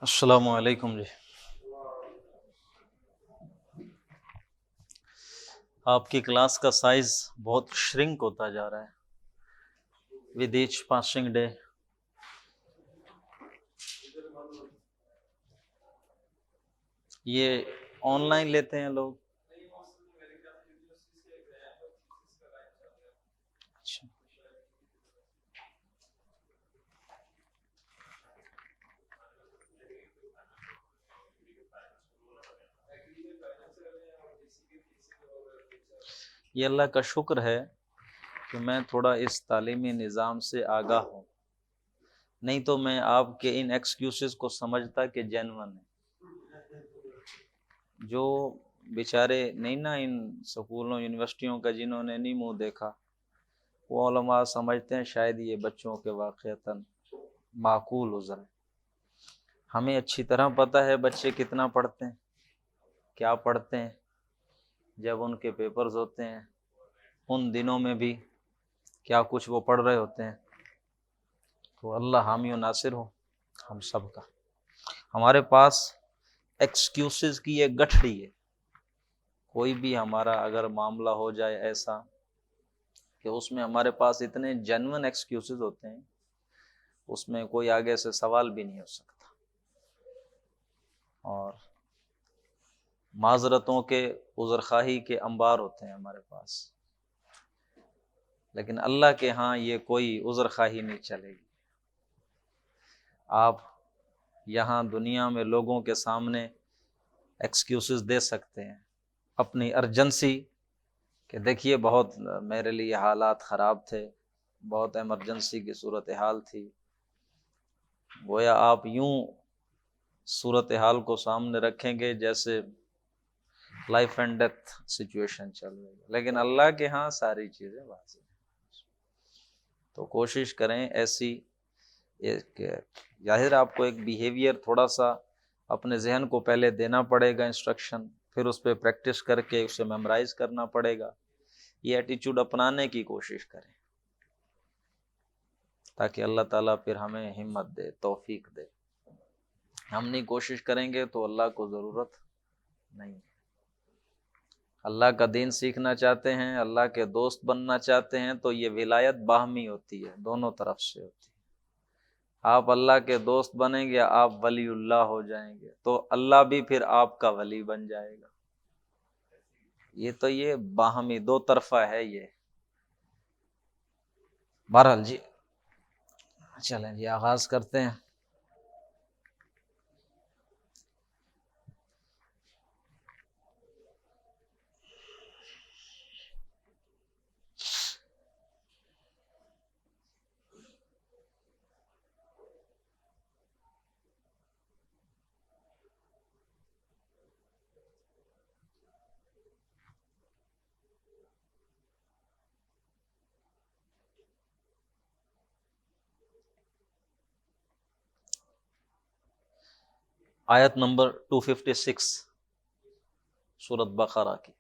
السلام علیکم جی۔ آپ کی کلاس کا سائز بہت شرنک ہوتا جا رہا ہے ود ایچ پاسنگ ڈے۔ یہ آن لائن لیتے ہیں لوگ؟ اچھا، یہ اللہ کا شکر ہے کہ میں تھوڑا اس تعلیمی نظام سے آگاہ ہوں، نہیں تو میں آپ کے ان ایکسکیوزز کو سمجھتا کہ جینون ہے۔ جو بیچارے نہیں نا ان سکولوں یونیورسٹیوں کا جنہوں نے نہیں منہ دیکھا، وہ علماء سمجھتے ہیں شاید یہ بچوں کے واقعتاً معقول عذر ہے۔ ہمیں اچھی طرح پتہ ہے بچے کتنا پڑھتے ہیں، کیا پڑھتے ہیں۔ جب ان کے پیپرز ہوتے ہیں ان دنوں میں بھی کیا کچھ وہ پڑھ رہے ہوتے ہیں۔ تو اللہ حامی و ناصر ہو ہم سب کا۔ ہمارے پاس ایکسکیوزز کی ایک گٹھڑی ہے، کوئی بھی ہمارا اگر معاملہ ہو جائے ایسا کہ اس میں ہمارے پاس اتنے جینون ایکسکیوزز ہوتے ہیں، اس میں کوئی آگے سے سوال بھی نہیں ہو سکتا، اور معذرتوں کے عذر خواہی کے انبار ہوتے ہیں ہمارے پاس۔ لیکن اللہ کے ہاں یہ کوئی عذر خواہی نہیں چلے گی۔ آپ یہاں دنیا میں لوگوں کے سامنے ایکسکیوزز دے سکتے ہیں اپنی ارجنسی، کہ دیکھیے بہت میرے لیے حالات خراب تھے، بہت ایمرجنسی کی صورتحال تھی۔ گویا آپ یوں صورتحال کو سامنے رکھیں گے جیسے لائف اینڈ ڈیتھ سچویشن چل رہی ہے، لیکن اللہ کے ہاں ساری چیزیں واضح ہیں۔ تو کوشش کریں ایسی کہ ظاہر آپ کو ایک بیہیویئر تھوڑا سا اپنے ذہن کو پہلے دینا پڑے گا انسٹرکشن، پھر اس پہ پریکٹس کر کے اسے میمورائز کرنا پڑے گا۔ یہ ایٹیچیوڈ اپنانے کی کوشش کریں تاکہ اللہ تعالیٰ پھر ہمیں ہمت دے، توفیق دے۔ ہم نہیں کوشش کریں گے تو اللہ کو ضرورت نہیں ہے۔ اللہ کا دین سیکھنا چاہتے ہیں، اللہ کے دوست بننا چاہتے ہیں، تو یہ ولایت باہمی ہوتی ہے، دونوں طرف سے ہوتی ہے۔ آپ اللہ کے دوست بنیں گے، آپ ولی اللہ ہو جائیں گے، تو اللہ بھی پھر آپ کا ولی بن جائے گا۔ یہ باہمی دو طرفہ ہے یہ۔ بہرحال جی چلیں جی آغاز کرتے ہیں۔ آیت نمبر 256 سورۃ بقرہ کی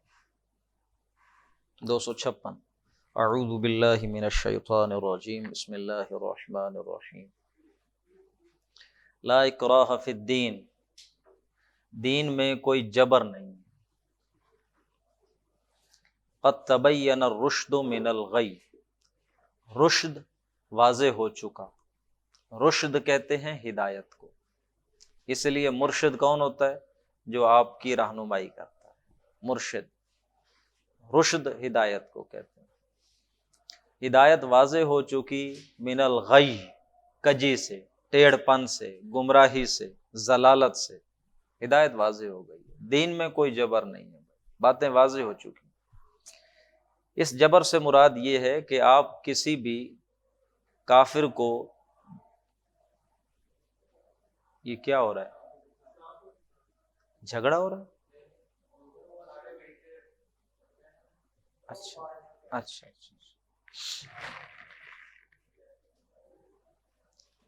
256۔ اعوذ باللہ من الشیطان الرجیم، بسم اللہ الرحمن الرحیم۔ لا اکراہ فی الدین، دین میں کوئی جبر نہیں۔ قد تبین الرشد من الغی، رشد واضح ہو چکا۔ رشد کہتے ہیں ہدایت کو، اس لیے مرشد کون ہوتا ہے؟ جو آپ کی رہنمائی کرتا ہے، مرشد۔ رشد ہدایت کو کہتے ہیں۔ ہدایت واضح ہو چکی من الغی، کجی سے، ٹیڑھ پن سے، گمراہی سے، ضلالت سے، ہدایت واضح ہو گئی۔ دین میں کوئی جبر نہیں ہے، باتیں واضح ہو چکی۔ اس جبر سے مراد یہ ہے کہ آپ کسی بھی کافر کو، یہ کیا ہو رہا ہے؟ جھگڑا ہو رہا ہے؟ اچھا اچھا اچھا،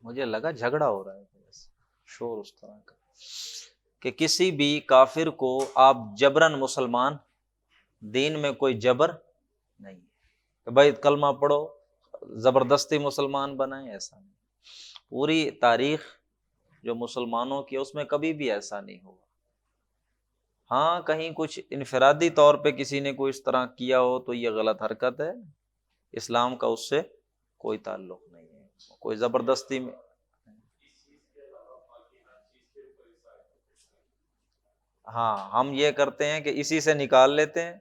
مجھے لگا جھگڑا ہو رہا ہے، شور اس طرح کا کہ کسی بھی کافر کو آپ جبرن مسلمان، دین میں کوئی جبر نہیں کہ بھائی کلمہ پڑھو زبردستی مسلمان بنائیں، ایسا نہیں۔ پوری تاریخ جو مسلمانوں کی ہے اس میں کبھی بھی ایسا نہیں ہوا۔ ہاں کہیں کچھ انفرادی طور پہ کسی نے کوئی اس طرح کیا ہو تو یہ غلط حرکت ہے، اسلام کا اس سے کوئی تعلق نہیں ہے، کوئی زبردستی میں۔ ہاں ہم یہ کرتے ہیں کہ اسی سے نکال لیتے ہیں،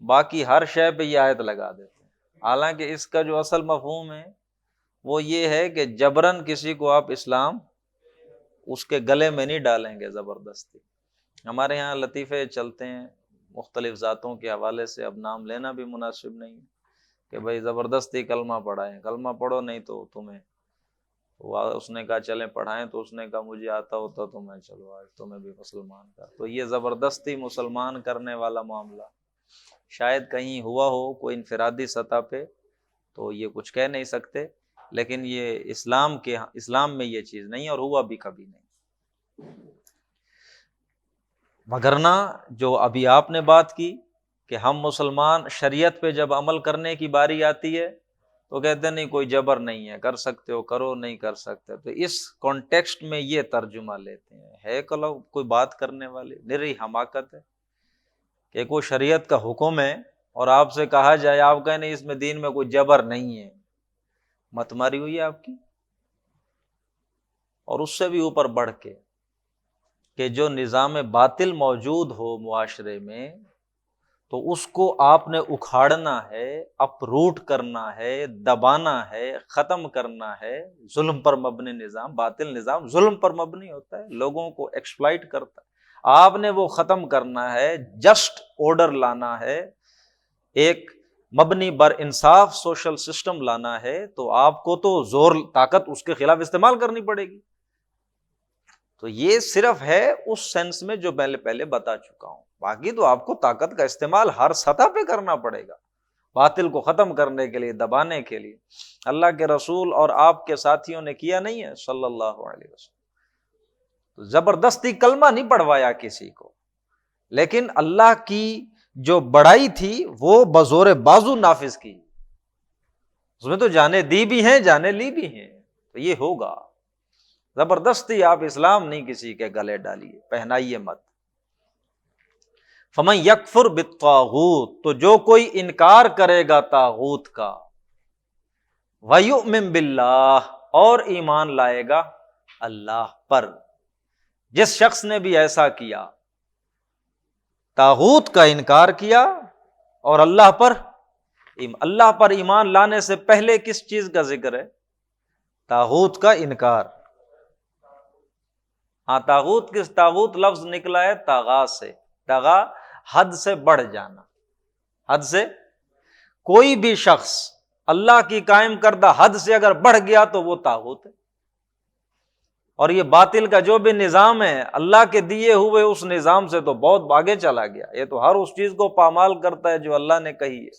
باقی ہر شے پہ یہ آیت لگا دیتے ہیں، حالانکہ اس کا جو اصل مفہوم ہے وہ یہ ہے کہ جبراً کسی کو آپ اسلام اس کے گلے میں نہیں ڈالیں گے زبردستی۔ ہمارے ہاں لطیفے چلتے ہیں مختلف ذاتوں کے حوالے سے، اب نام لینا بھی مناسب نہیں ہے کہ بھائی زبردستی کلمہ پڑھائیں، کلمہ پڑھو نہیں تو تمہیں، اس نے کہا چلیں پڑھائیں، تو اس نے کہا مجھے آتا ہوتا تو میں چلو آج تمہیں بھی مسلمان کر، تو یہ زبردستی مسلمان کرنے والا معاملہ شاید کہیں ہوا ہو کوئی انفرادی سطح پہ، تو یہ کچھ کہہ نہیں سکتے، لیکن یہ اسلام میں یہ چیز نہیں اور ہوا بھی کبھی نہیں۔ مگرنہ جو ابھی آپ نے بات کی کہ ہم مسلمان شریعت پہ جب عمل کرنے کی باری آتی ہے تو کہتے ہیں نہیں کوئی جبر نہیں ہے، کر سکتے ہو کرو، نہیں کر سکتے، تو اس کانٹیکسٹ میں یہ ترجمہ لیتے ہیں، ہے کوئی بات کرنے والی نری حماقت ہے کہ کوئی شریعت کا حکم ہے اور آپ سے کہا جائے، آپ کہیں نہیں اس میں دین میں کوئی جبر نہیں ہے، مت ماری ہوئی ہے آپ کی۔ اور اس سے بھی اوپر بڑھ کے کہ جو نظام باطل موجود ہو معاشرے میں تو اس کو آپ نے اکھاڑنا ہے، اپروٹ کرنا ہے، دبانا ہے، ختم کرنا ہے۔ ظلم پر مبنی نظام، باطل نظام ظلم پر مبنی ہوتا ہے، لوگوں کو ایکسپلائٹ کرتا ہے، آپ نے وہ ختم کرنا ہے، جسٹ آرڈر لانا ہے، ایک مبنی بر انصاف سوشل سسٹم لانا ہے، تو آپ کو تو زور طاقت اس کے خلاف استعمال کرنی پڑے گی۔ تو یہ صرف ہے اس سینس میں جو میں پہلے بتا چکا ہوں، باقی تو آپ کو طاقت کا استعمال ہر سطح پہ کرنا پڑے گا باطل کو ختم کرنے کے لیے، دبانے کے لیے۔ اللہ کے رسول اور آپ کے ساتھیوں نے کیا نہیں ہے صلی اللہ علیہ وسلم، تو زبردستی کلمہ نہیں پڑھوایا کسی کو، لیکن اللہ کی جو بڑائی تھی وہ بزور بازو نافذ کی، اس میں تو جانے دی بھی ہیں جانے لی بھی ہیں، تو یہ ہوگا۔ زبردستی آپ اسلام نہیں کسی کے گلے ڈالیے، پہنائیے مت۔ فمن یکفر بالطاغوت، تو جو کوئی انکار کرے گا طاغوت کا، ویؤمن باللہ، اور ایمان لائے گا اللہ پر، جس شخص نے بھی ایسا کیا، طاغوت کا انکار کیا اور اللہ پر ایمان لانے سے پہلے کس چیز کا ذکر ہے؟ طاغوت کا انکار۔ ہاں طاغوت لفظ نکلا ہے طغا سے، طغا حد سے بڑھ جانا، حد سے، کوئی بھی شخص اللہ کی قائم کردہ حد سے اگر بڑھ گیا تو وہ طاغوت ہے۔ اور یہ باطل کا جو بھی نظام ہے اللہ کے دیے ہوئے اس نظام سے تو بہت آگے چلا گیا، یہ تو ہر اس چیز کو پامال کرتا ہے جو اللہ نے کہی ہے،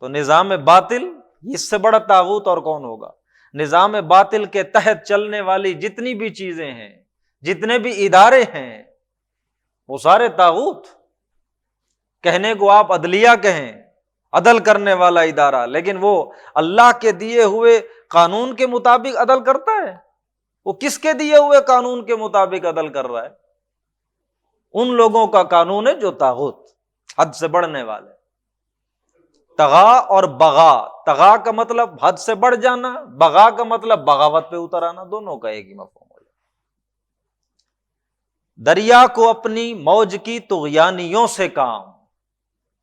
تو نظام باطل اس سے بڑا طاغوت اور کون ہوگا؟ نظام باطل کے تحت چلنے والی جتنی بھی چیزیں ہیں، جتنے بھی ادارے ہیں، وہ سارے طاغوت۔ کہنے کو آپ عدلیہ کہیں، عدل کرنے والا ادارہ، لیکن وہ اللہ کے دیے ہوئے قانون کے مطابق عدل کرتا ہے؟ وہ کس کے دیے ہوئے قانون کے مطابق عدل کر رہا ہے؟ ان لوگوں کا قانون ہے جو طاغوت، حد سے بڑھنے والے۔ طغا اور بغا، طغا کا مطلب حد سے بڑھ جانا، بغا کا مطلب بغاوت پہ اتر آنا، دونوں کا ایک ہی مفہوم ہے۔ دریا کو اپنی موج کی طغیانیوں سے کام،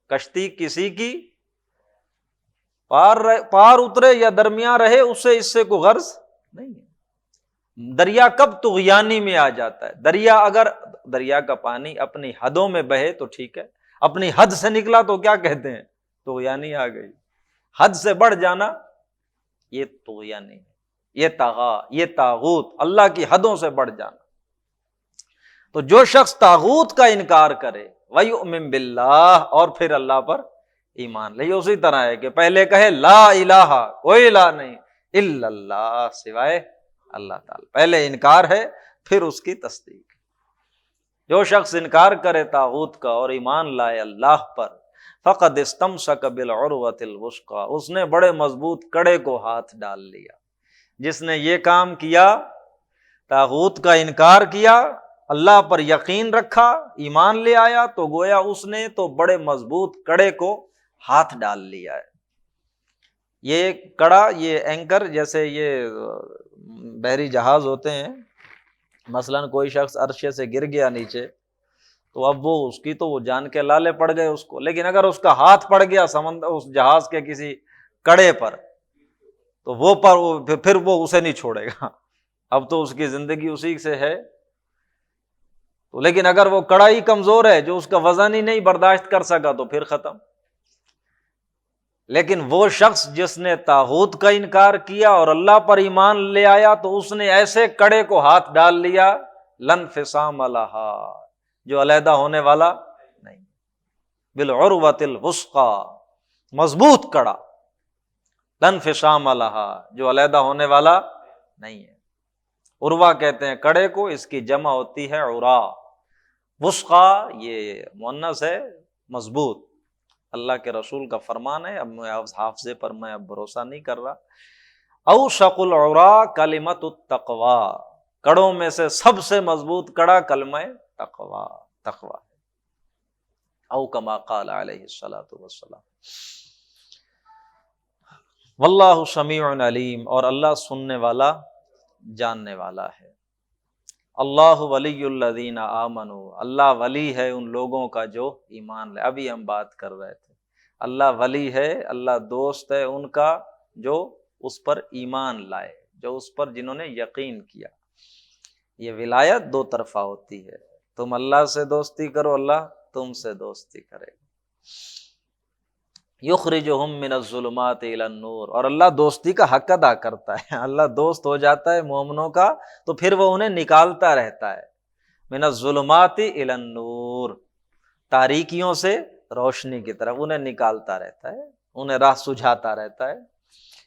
کشتی کسی کی پار اترے یا درمیان رہے اس سے کوئی غرض نہیں ہے۔ دریا کب طغیانی میں آ جاتا ہے؟ دریا کا پانی اپنی حدوں میں بہے تو ٹھیک ہے، اپنی حد سے نکلا تو کیا کہتے ہیں؟ طغیانی آ گئی۔ حد سے بڑھ جانا یہ طغیانی ہے، یہ طغا، یہ طاغوت، اللہ کی حدوں سے بڑھ جانا۔ تو جو شخص طاغوت کا انکار کرے وَيُؤْمِن بِاللَّهِ، اور پھر اللہ پر ایمان لے، اسی طرح ہے کہ پہلے کہے لا الہ، کوئی الہ نہیں الا اللہ، سوائے اللہ تعالی، پہلے انکار ہے پھر اس کی تصدیق۔ جو شخص انکار کرے طاغوت کا اور ایمان لائے اللہ پر، فقد استمسک بالعروۃ الوثقی، اس نے بڑے مضبوط کڑے کو ہاتھ ڈال لیا۔ جس نے یہ کام کیا طاغوت کا انکار کیا، اللہ پر یقین رکھا، ایمان لے آیا، تو گویا اس نے تو بڑے مضبوط کڑے کو ہاتھ ڈال لیا ہے۔ یہ کڑا، یہ اینکر، جیسے یہ بحری جہاز ہوتے ہیں، مثلاً کوئی شخص عرشے سے گر گیا نیچے، تو اب وہ اس کی تو وہ جان کے لالے پڑ گئے اس کو، لیکن اگر اس کا ہاتھ پڑ گیا سمندر اس جہاز کے کسی کڑے پر، تو پھر وہ اسے نہیں چھوڑے گا، اب تو اس کی زندگی اسی سے ہے۔ تو لیکن اگر وہ کڑا ہی کمزور ہے، جو اس کا وزن ہی نہیں برداشت کر سکا، تو پھر ختم۔ لیکن وہ شخص جس نے طاغوت کا انکار کیا اور اللہ پر ایمان لے آیا، تو اس نے ایسے کڑے کو ہاتھ ڈال لیا، لن فصام لہا، جو علیحدہ ہونے والا نہیں، بالعروۃ الوثقی، مضبوط کڑا، لن فصام لہا، جو علیحدہ ہونے والا نہیں ہے۔ عروہ کہتے ہیں کڑے کو، اس کی جمع ہوتی ہے عرا، وثقی یہ مؤنث ہے، مضبوط۔ اللہ کے رسول کا فرمان ہے، اب میں حافظے پر میں اب بھروسہ نہیں کر رہا، اوثق العرا کلمۃ التقوی، کڑوں میں سے سب سے مضبوط کڑا کلمہ تقوی ہے، او کما قال علیہ الصلوۃ والسلام۔ واللہ سمیع علیم، اور اللہ سننے والا، جاننے والا ہے۔ اللہ ولی الذین آمنوا، اللہ ولی ہے ان لوگوں کا جو ایمان لائے۔ ابھی ہم بات کر رہے تھے، اللہ ولی ہے، اللہ دوست ہے ان کا جو اس پر ایمان لائے، جو اس پر جنہوں نے یقین کیا۔ یہ ولایت دو طرفہ ہوتی ہے، تم اللہ سے دوستی کرو، اللہ تم سے دوستی کرے گا۔ یخرجہم من الظلمات الی النور، اور اللہ دوستی کا حق ادا کرتا ہے، اللہ دوست ہو جاتا ہے مومنوں کا، تو پھر وہ انہیں نکالتا رہتا ہے، من الظلمات الی النور، تاریکیوں سے روشنی کی طرف انہیں نکالتا رہتا ہے، انہیں راہ سجھاتا رہتا ہے۔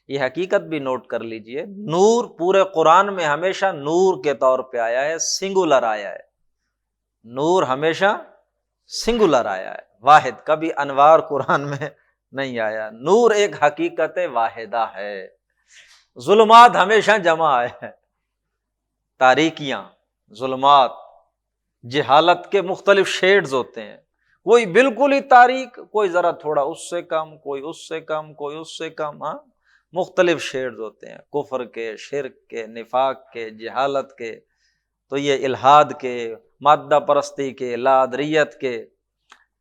یہ حقیقت بھی نوٹ کر لیجئے، نور پورے قرآن میں ہمیشہ نور کے طور پہ آیا ہے، سنگولر آیا ہے، نور ہمیشہ سنگولر آیا ہے، واحد، کبھی انوار قرآن میں نہیں آیا۔ نور ایک حقیقت واحدہ ہے، ظلمات ہمیشہ جمع آئے ہیں، تاریکیاں، ظلمات، جہالت کے مختلف شیڈز ہوتے ہیں، کوئی بالکل ہی تاریک، کوئی ذرا تھوڑا اس سے کم، کوئی اس سے کم، کوئی اس سے کم، ہاں، مختلف شیڈز ہوتے ہیں، کفر کے، شرک کے، نفاق کے، جہالت کے، تو یہ الحاد کے، مادہ پرستی کے، لادریت کے،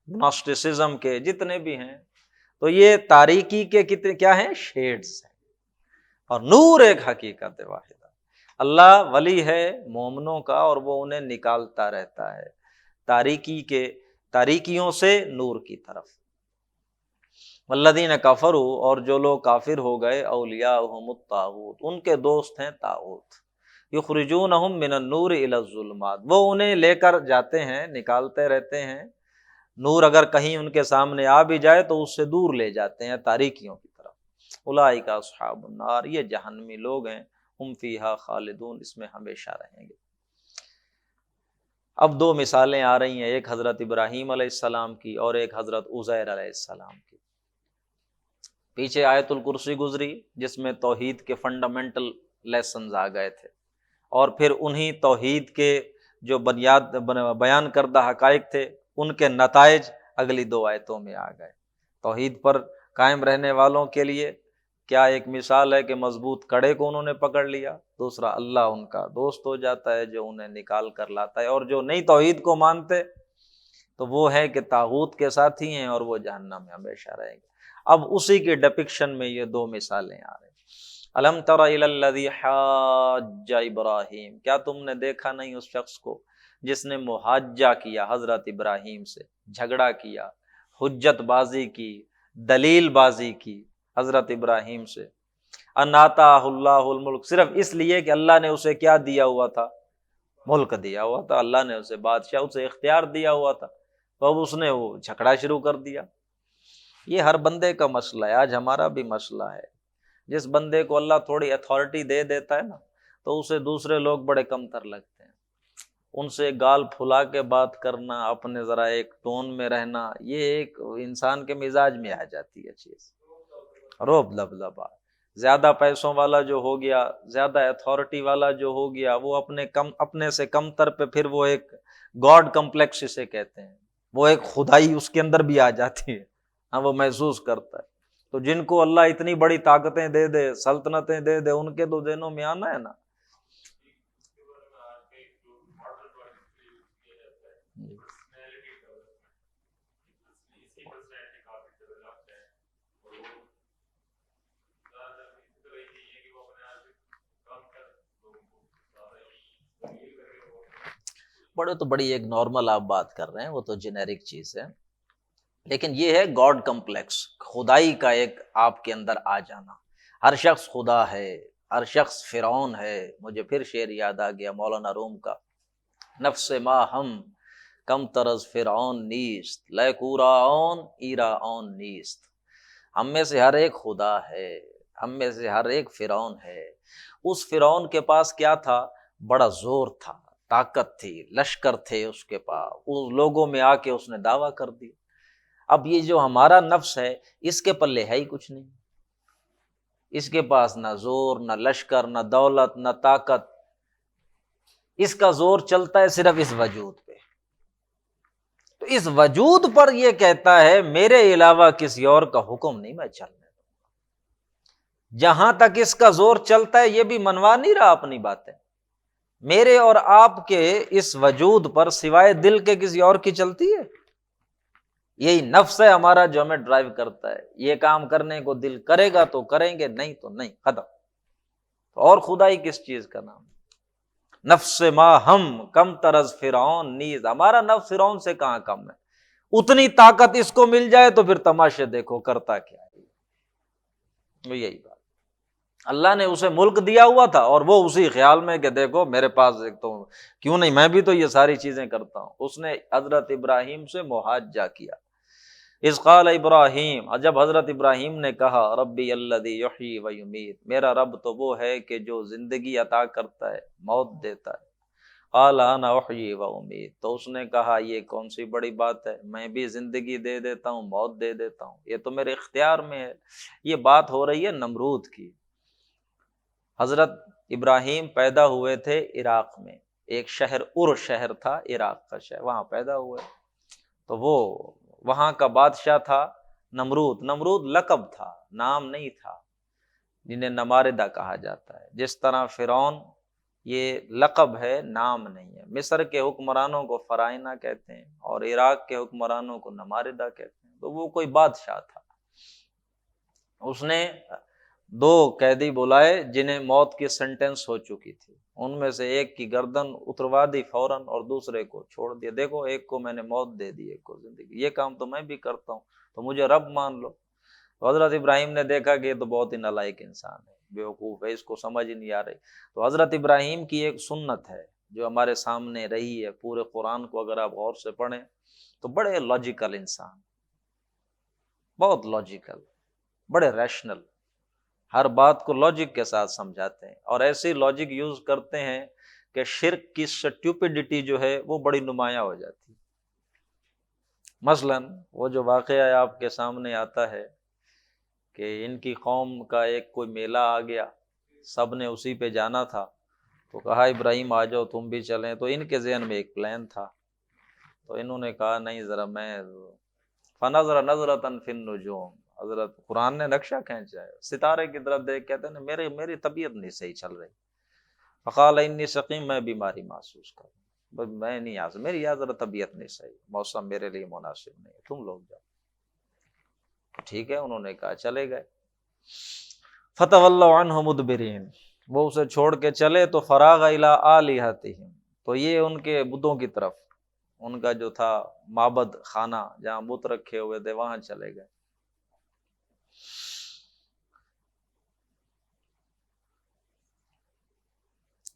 گنوسٹسزم کے، جتنے بھی ہیں، تو یہ تاریکی کے کتنے کیا ہیں، شیڈز ہیں، اور نور ایک حقیقت واحدہ۔ اللہ ولی ہے مومنوں کا، اور وہ انہیں نکالتا رہتا ہے تاریکیوں سے نور کی طرف۔ والذین کفروا، اور جو لوگ کافر ہو گئے، اولیاءہم الطاغوت، ان کے دوست ہیں طاغوت، یخرجونہم من النور الی الظلمات، وہ انہیں لے کر جاتے ہیں، نکالتے رہتے ہیں، نور اگر کہیں ان کے سامنے آ بھی جائے تو اس سے دور لے جاتے ہیں تاریکیوں کی طرف۔ اولئک اصحاب النار، یہ جہنمی لوگ ہیں، ہم فیہا خالدون، اس میں ہمیشہ رہیں گے۔ اب دو مثالیں آ رہی ہیں، ایک حضرت ابراہیم علیہ السلام کی اور ایک حضرت عزیر علیہ السلام کی۔ پیچھے آیت الکرسی گزری جس میں توحید کے فنڈامنٹل لیسنز آ گئے تھے، اور پھر انہی توحید کے جو بیان کردہ حقائق تھے ان کے نتائج اگلی دو آیتوں میں آ گئے۔ توحید پر قائم رہنے والوں کے لیے کیا ایک مثال ہے کہ مضبوط کڑے کو انہوں نے پکڑ لیا، دوسرا اللہ ان کا دوست ہو جاتا ہے جو انہیں نکال کر لاتا ہے، اور جو نہیں توحید کو مانتے تو وہ ہے کہ طاغوت کے ساتھی ہیں اور وہ جہنم میں ہمیشہ رہیں گے۔ اب اسی کے ڈپکشن میں یہ دو مثالیں آ رہی ہیں۔ الم تر الی الذی حاج ابراہیم، کیا تم نے دیکھا نہیں اس شخص کو جس نے محاجہ کیا حضرت ابراہیم سے، جھگڑا کیا، حجت بازی کی، دلیل بازی کی حضرت ابراہیم سے، ان آتاہ اللہ الملک، صرف اس لیے کہ اللہ نے اسے کیا دیا ہوا تھا، ملک دیا ہوا تھا، اللہ نے اسے بادشاہ، اسے اختیار دیا ہوا تھا، تو اب اس نے وہ جھگڑا شروع کر دیا۔ یہ ہر بندے کا مسئلہ ہے، آج ہمارا بھی مسئلہ ہے۔ جس بندے کو اللہ تھوڑی اتھارٹی دے دیتا ہے نا، تو اسے دوسرے لوگ بڑے کمتر لگتے ہیں، ان سے گال پھلا کے بات کرنا، اپنے ذرا ایک ٹون میں رہنا، یہ ایک انسان کے مزاج میں آ جاتی ہے چیز، روب لب لبا، زیادہ پیسوں والا جو ہو گیا، زیادہ اتھارٹی والا جو ہو گیا، وہ اپنے سے کم تر پہ پھر وہ ایک گاڈ کمپلیکس اسے کہتے ہیں، وہ ایک خدائی اس کے اندر بھی آ جاتی ہے، ہاں وہ محسوس کرتا ہے۔ تو جن کو اللہ اتنی بڑی طاقتیں دے دے، سلطنتیں دے دے، ان کے تو ذہنوں میں آنا ہے نا۔ بڑے تو بڑی ایک نارمل آپ بات کر رہے ہیں، وہ تو جنیرک چیز ہے، لیکن یہ ہے گاڈ کمپلیکس، خدائی کا ایک آپ کے اندر آ جانا۔ ہر شخص خدا ہے، ہر شخص فرعون ہے۔ مجھے پھر شعر یاد آ گیا مولانا روم کا، نفس ما ہم کم طرز فرعون نیست، لیکورا اون ایرا اون نیست۔ ہم میں سے ہر ایک خدا ہے، ہم میں سے ہر ایک فرعون ہے۔ اس فرعون کے پاس کیا تھا؟ بڑا زور تھا، طاقت تھی، لشکر تھے اس کے پاس، اس لوگوں میں آ کے اس نے دعویٰ کر دیا۔ اب یہ جو ہمارا نفس ہے، اس کے پلے ہے ہی کچھ نہیں، اس کے پاس نہ زور، نہ لشکر، نہ دولت، نہ طاقت، اس کا زور چلتا ہے صرف اس وجود پہ۔ تو اس وجود پر یہ کہتا ہے میرے علاوہ کسی اور کا حکم نہیں میں چلنے دوں گا۔ جہاں تک اس کا زور چلتا ہے یہ بھی منوا نہیں رہا اپنی باتیں، میرے اور آپ کے اس وجود پر سوائے دل کے کسی اور کی چلتی ہے؟ یہی نفس ہے ہمارا جو ہمیں ڈرائیو کرتا ہے، یہ کام کرنے کو دل کرے گا تو کریں گے، نہیں تو نہیں، ختم۔ اور خدائی کس چیز کا نام؟ نفس ما ہم کم طرز فرعون نیز، ہمارا نفس فرعون سے کہاں کم ہے؟ اتنی طاقت اس کو مل جائے تو پھر تماشے دیکھو کرتا کیا ہے۔ یہی بات، اللہ نے اسے ملک دیا ہوا تھا اور وہ اسی خیال میں کہ دیکھو میرے پاس ایک تو کیوں نہیں، میں بھی تو یہ ساری چیزیں کرتا ہوں۔ اس نے حضرت ابراہیم سے محاجہ کیا، اذ قال ابراہیم، جب حضرت ابراہیم نے کہا ربی الذی یحیی و یمیت، میرا رب تو وہ ہے کہ جو زندگی عطا کرتا ہے، موت دیتا ہے۔ قال انا احیی و امیت، تو اس نے کہا یہ کون سی بڑی بات ہے، میں بھی زندگی دے دیتا ہوں، موت دے دیتا ہوں، یہ تو میرے اختیار میں ہے۔ یہ بات ہو رہی ہے نمرود کی۔ حضرت ابراہیم پیدا ہوئے تھے عراق میں، ایک شہر شہر تھا، عراق کا شہر، وہاں پیدا ہوئے۔ تو وہ وہاں کا بادشاہ تھا نمرود۔ نمرود لقب تھا، نام نہیں تھا، جنہیں نماردہ کہا جاتا ہے۔ جس طرح فرعون یہ لقب ہے، نام نہیں ہے۔ مصر کے حکمرانوں کو فرائنہ کہتے ہیں اور عراق کے حکمرانوں کو نماردہ کہتے ہیں۔ تو وہ کوئی بادشاہ تھا، اس نے 2 قیدی بلائے جنہیں موت کی سنٹنس ہو چکی تھی، ان میں سے ایک کی گردن اتروا دی فوراً اور دوسرے کو چھوڑ دیا۔ دیکھو ایک کو میں نے موت دے دی، ایک کو زندگی، یہ کام تو میں بھی کرتا ہوں، تو مجھے رب مان لو۔ تو حضرت ابراہیم نے دیکھا کہ یہ تو بہت ہی نالائق انسان ہے، بیوقوف ہے، اس کو سمجھ ہی نہیں آ رہی۔ تو حضرت ابراہیم کی ایک سنت ہے جو ہمارے سامنے رہی ہے، پورے قرآن کو اگر آپ غور سے پڑھیں تو بڑے لاجیکل انسان، بہت لاجیکل، بڑے ریشنل، ہر بات کو لاجک کے ساتھ سمجھاتے ہیں، اور ایسی لاجک یوز کرتے ہیں کہ شرک کی سٹیوپڈیٹی جو ہے وہ بڑی نمایاں ہو جاتی ہے۔ مثلاً وہ جو واقعہ آپ کے سامنے آتا ہے کہ ان کی قوم کا ایک کوئی میلہ آ گیا، سب نے اسی پہ جانا تھا، تو کہا ابراہیم آ جاؤ تم بھی چلیں۔ تو ان کے ذہن میں ایک پلان تھا، تو انہوں نے کہا نہیں ذرا میں، فنظر نظرۃ فی النجوم، حضرت قرآن نے نقشہ کھینچا ہے، ستارے کی طرف دیکھ کہتے ہیں میری طبیعت نہیں صحیح چل رہی، فقال انی سقیم، میں بیماری محسوس کروں، بس میں نہیں آ سکتا، میری ذرا طبیعت نہیں صحیح، موسم میرے لیے مناسب نہیں ہے، تم لوگ جاؤ۔ ٹھیک ہے، انہوں نے کہا چلے گئے۔ فتولوا عنہ مدبرین، وہ اسے چھوڑ کے چلے تو فراغ الی آلہتہم، تو یہ ان کے بتوں کی طرف، ان کا جو تھا معبد خانہ جہاں بت رکھے ہوئے تھے وہاں چلے گئے۔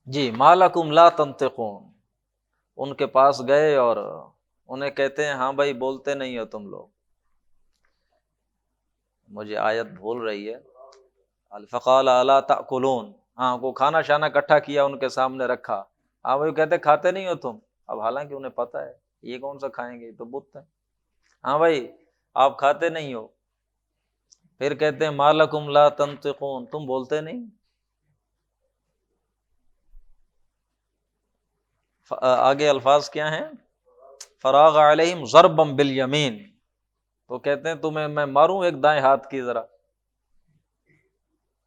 جی، مالکم لا تنطقون، ان کے پاس گئے اور انہیں کہتے ہیں ہاں بھائی بولتے نہیں ہو تم لوگ۔ مجھے آیت بھول رہی ہے، فقال الا تاکلون، ہاں وہ کھانا شانا اکٹھا کیا ان کے سامنے رکھا، ہاں وہ کہتے کھاتے نہیں ہو تم، اب حالانکہ انہیں پتہ ہے یہ کون سا کھائیں گے، یہ تو بت ہے، ہاں بھائی آپ کھاتے نہیں ہو۔ پھر کہتے ہیں مالکم لا تنطقون، تم بولتے نہیں. آگے الفاظ کیا ہیں؟ فراغ علیہم ضربا بالیمین، تو کہتے ہیں تمہیں میں ماروں ایک دائیں ہاتھ کی ذرا،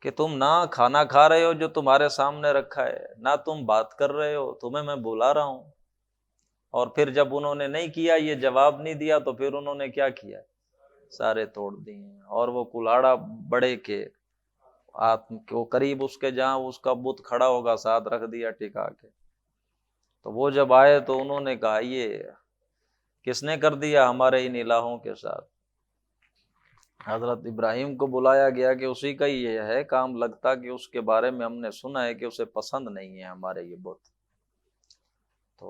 کہ تم نہ کھانا کھا رہے ہو جو تمہارے سامنے رکھا ہے، نہ تم بات کر رہے ہو، تمہیں میں بلا رہا ہوں. اور پھر جب انہوں نے نہیں کیا، یہ جواب نہیں دیا، تو پھر انہوں نے کیا کیا؟ سارے توڑ دیے. اور وہ کلاڑا بڑے کے وہ قریب اس کے جہاں اس کا بت کھڑا ہوگا ساتھ رکھ دیا ٹکا کے. تو وہ جب آئے تو انہوں نے کہا یہ کس نے کر دیا ہمارے ان الہوں کے ساتھ؟ حضرت ابراہیم کو بلایا گیا کہ اسی کا ہی یہ ہے کام، لگتا کہ اس کے بارے میں ہم نے سنا ہے کہ اسے پسند نہیں ہے ہمارے یہ بت. تو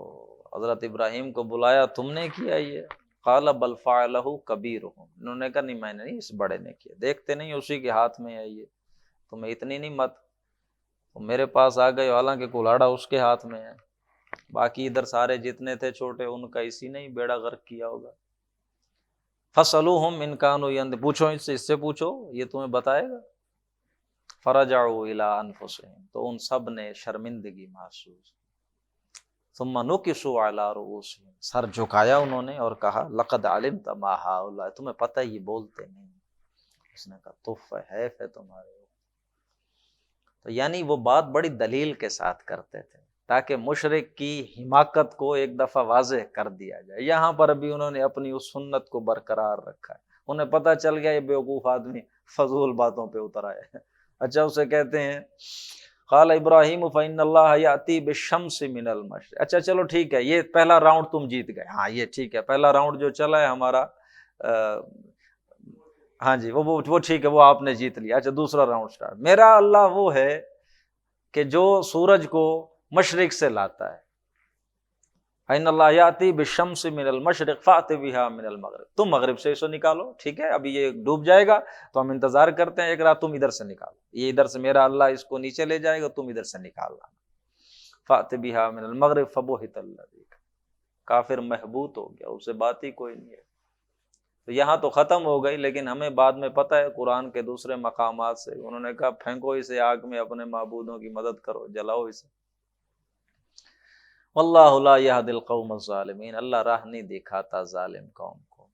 حضرت ابراہیم کو بلایا، تم نے کیا یہ؟ قال بل فعلہ کبیرہم، انہوں نے کہا نہیں میں نے نہیں، اس بڑے نے کیا، دیکھتے نہیں اسی کے ہاتھ میں ہے یہ، تمہیں اتنی نہیں مت، تو میرے پاس آ گئے، حالانکہ کلاڑا اس کے ہاتھ میں ہے. باقی ادھر سارے جتنے تھے چھوٹے، ان کا اسی نے ہی بیڑا غرق کیا ہوگا. فَاسْأَلُوهُمْ إِنْ كَانُوا يَنْطِقُونَ، پوچھو اس سے پوچھو، یہ تمہیں بتائے گا. فَرَجَعُوا إِلَىٰ أَنفُسِهِمْ، تو ان سب نے شرمندگی محسوس. ثُمَّ نُكِسُوا عَلَىٰ رُءُوسِهِمْ، سر جھکایا انہوں نے اور کہا لَقَدْ عَلِمْتَ مَا هَٰؤُلَاءِ، تمہیں پتہ یہ بولتے نہیں. اس نے کہا تف حیف ہے تمہارے. تو یعنی وہ بات بڑی دلیل کے ساتھ کرتے تھے تاکہ مشرک کی حماقت کو ایک دفعہ واضح کر دیا جائے. یہاں پر بھی انہوں نے اپنی اس سنت کو برقرار رکھا ہے. انہیں پتہ چل گیا یہ بیوقوف آدمی فضول باتوں پہ اتر آئے. اچھا اسے کہتے ہیں قال ابراہیم فإن اللہ یأتی بالشمس من المشرق. اچھا چلو ٹھیک ہے، یہ پہلا راؤنڈ تم جیت گئے. ہاں یہ ٹھیک ہے، پہلا راؤنڈ جو چلا ہے ہمارا ہاں جی وہ ٹھیک ہے، وہ آپ نے جیت لیا. اچھا دوسرا راؤنڈ سٹارٹ. میرا اللہ وہ ہے کہ جو سورج کو مشرق سے لاتا ہے. ان اللہ یاتی بالشمس من المشرق فأت بها من المغرب، تم مغرب سے اسے نکالو. ٹھیک ہے ابھی یہ ڈوب جائے گا تو ہم انتظار کرتے ہیں، ایک رات تم ادھر سے نکالو، یہ ادھر سے میرا اللہ اس کو نیچے لے جائے گا، تم ادھر سے نکالنا. فأت بها من المغرب فبہت الذی، کافر محبوط ہو گیا، اسے بات ہی کوئی نہیں ہے. تو یہاں تو ختم ہو گئی، لیکن ہمیں بعد میں پتہ ہے قرآن کے دوسرے مقامات سے انہوں نے کہا پھینکو اسے آگ میں، اپنے معبودوں کی مدد کرو، جلاؤ اسے. واللہ لا یہدی القوم الظالمین، اللہ راہ نہیں دکھاتا ظالم قوم کو.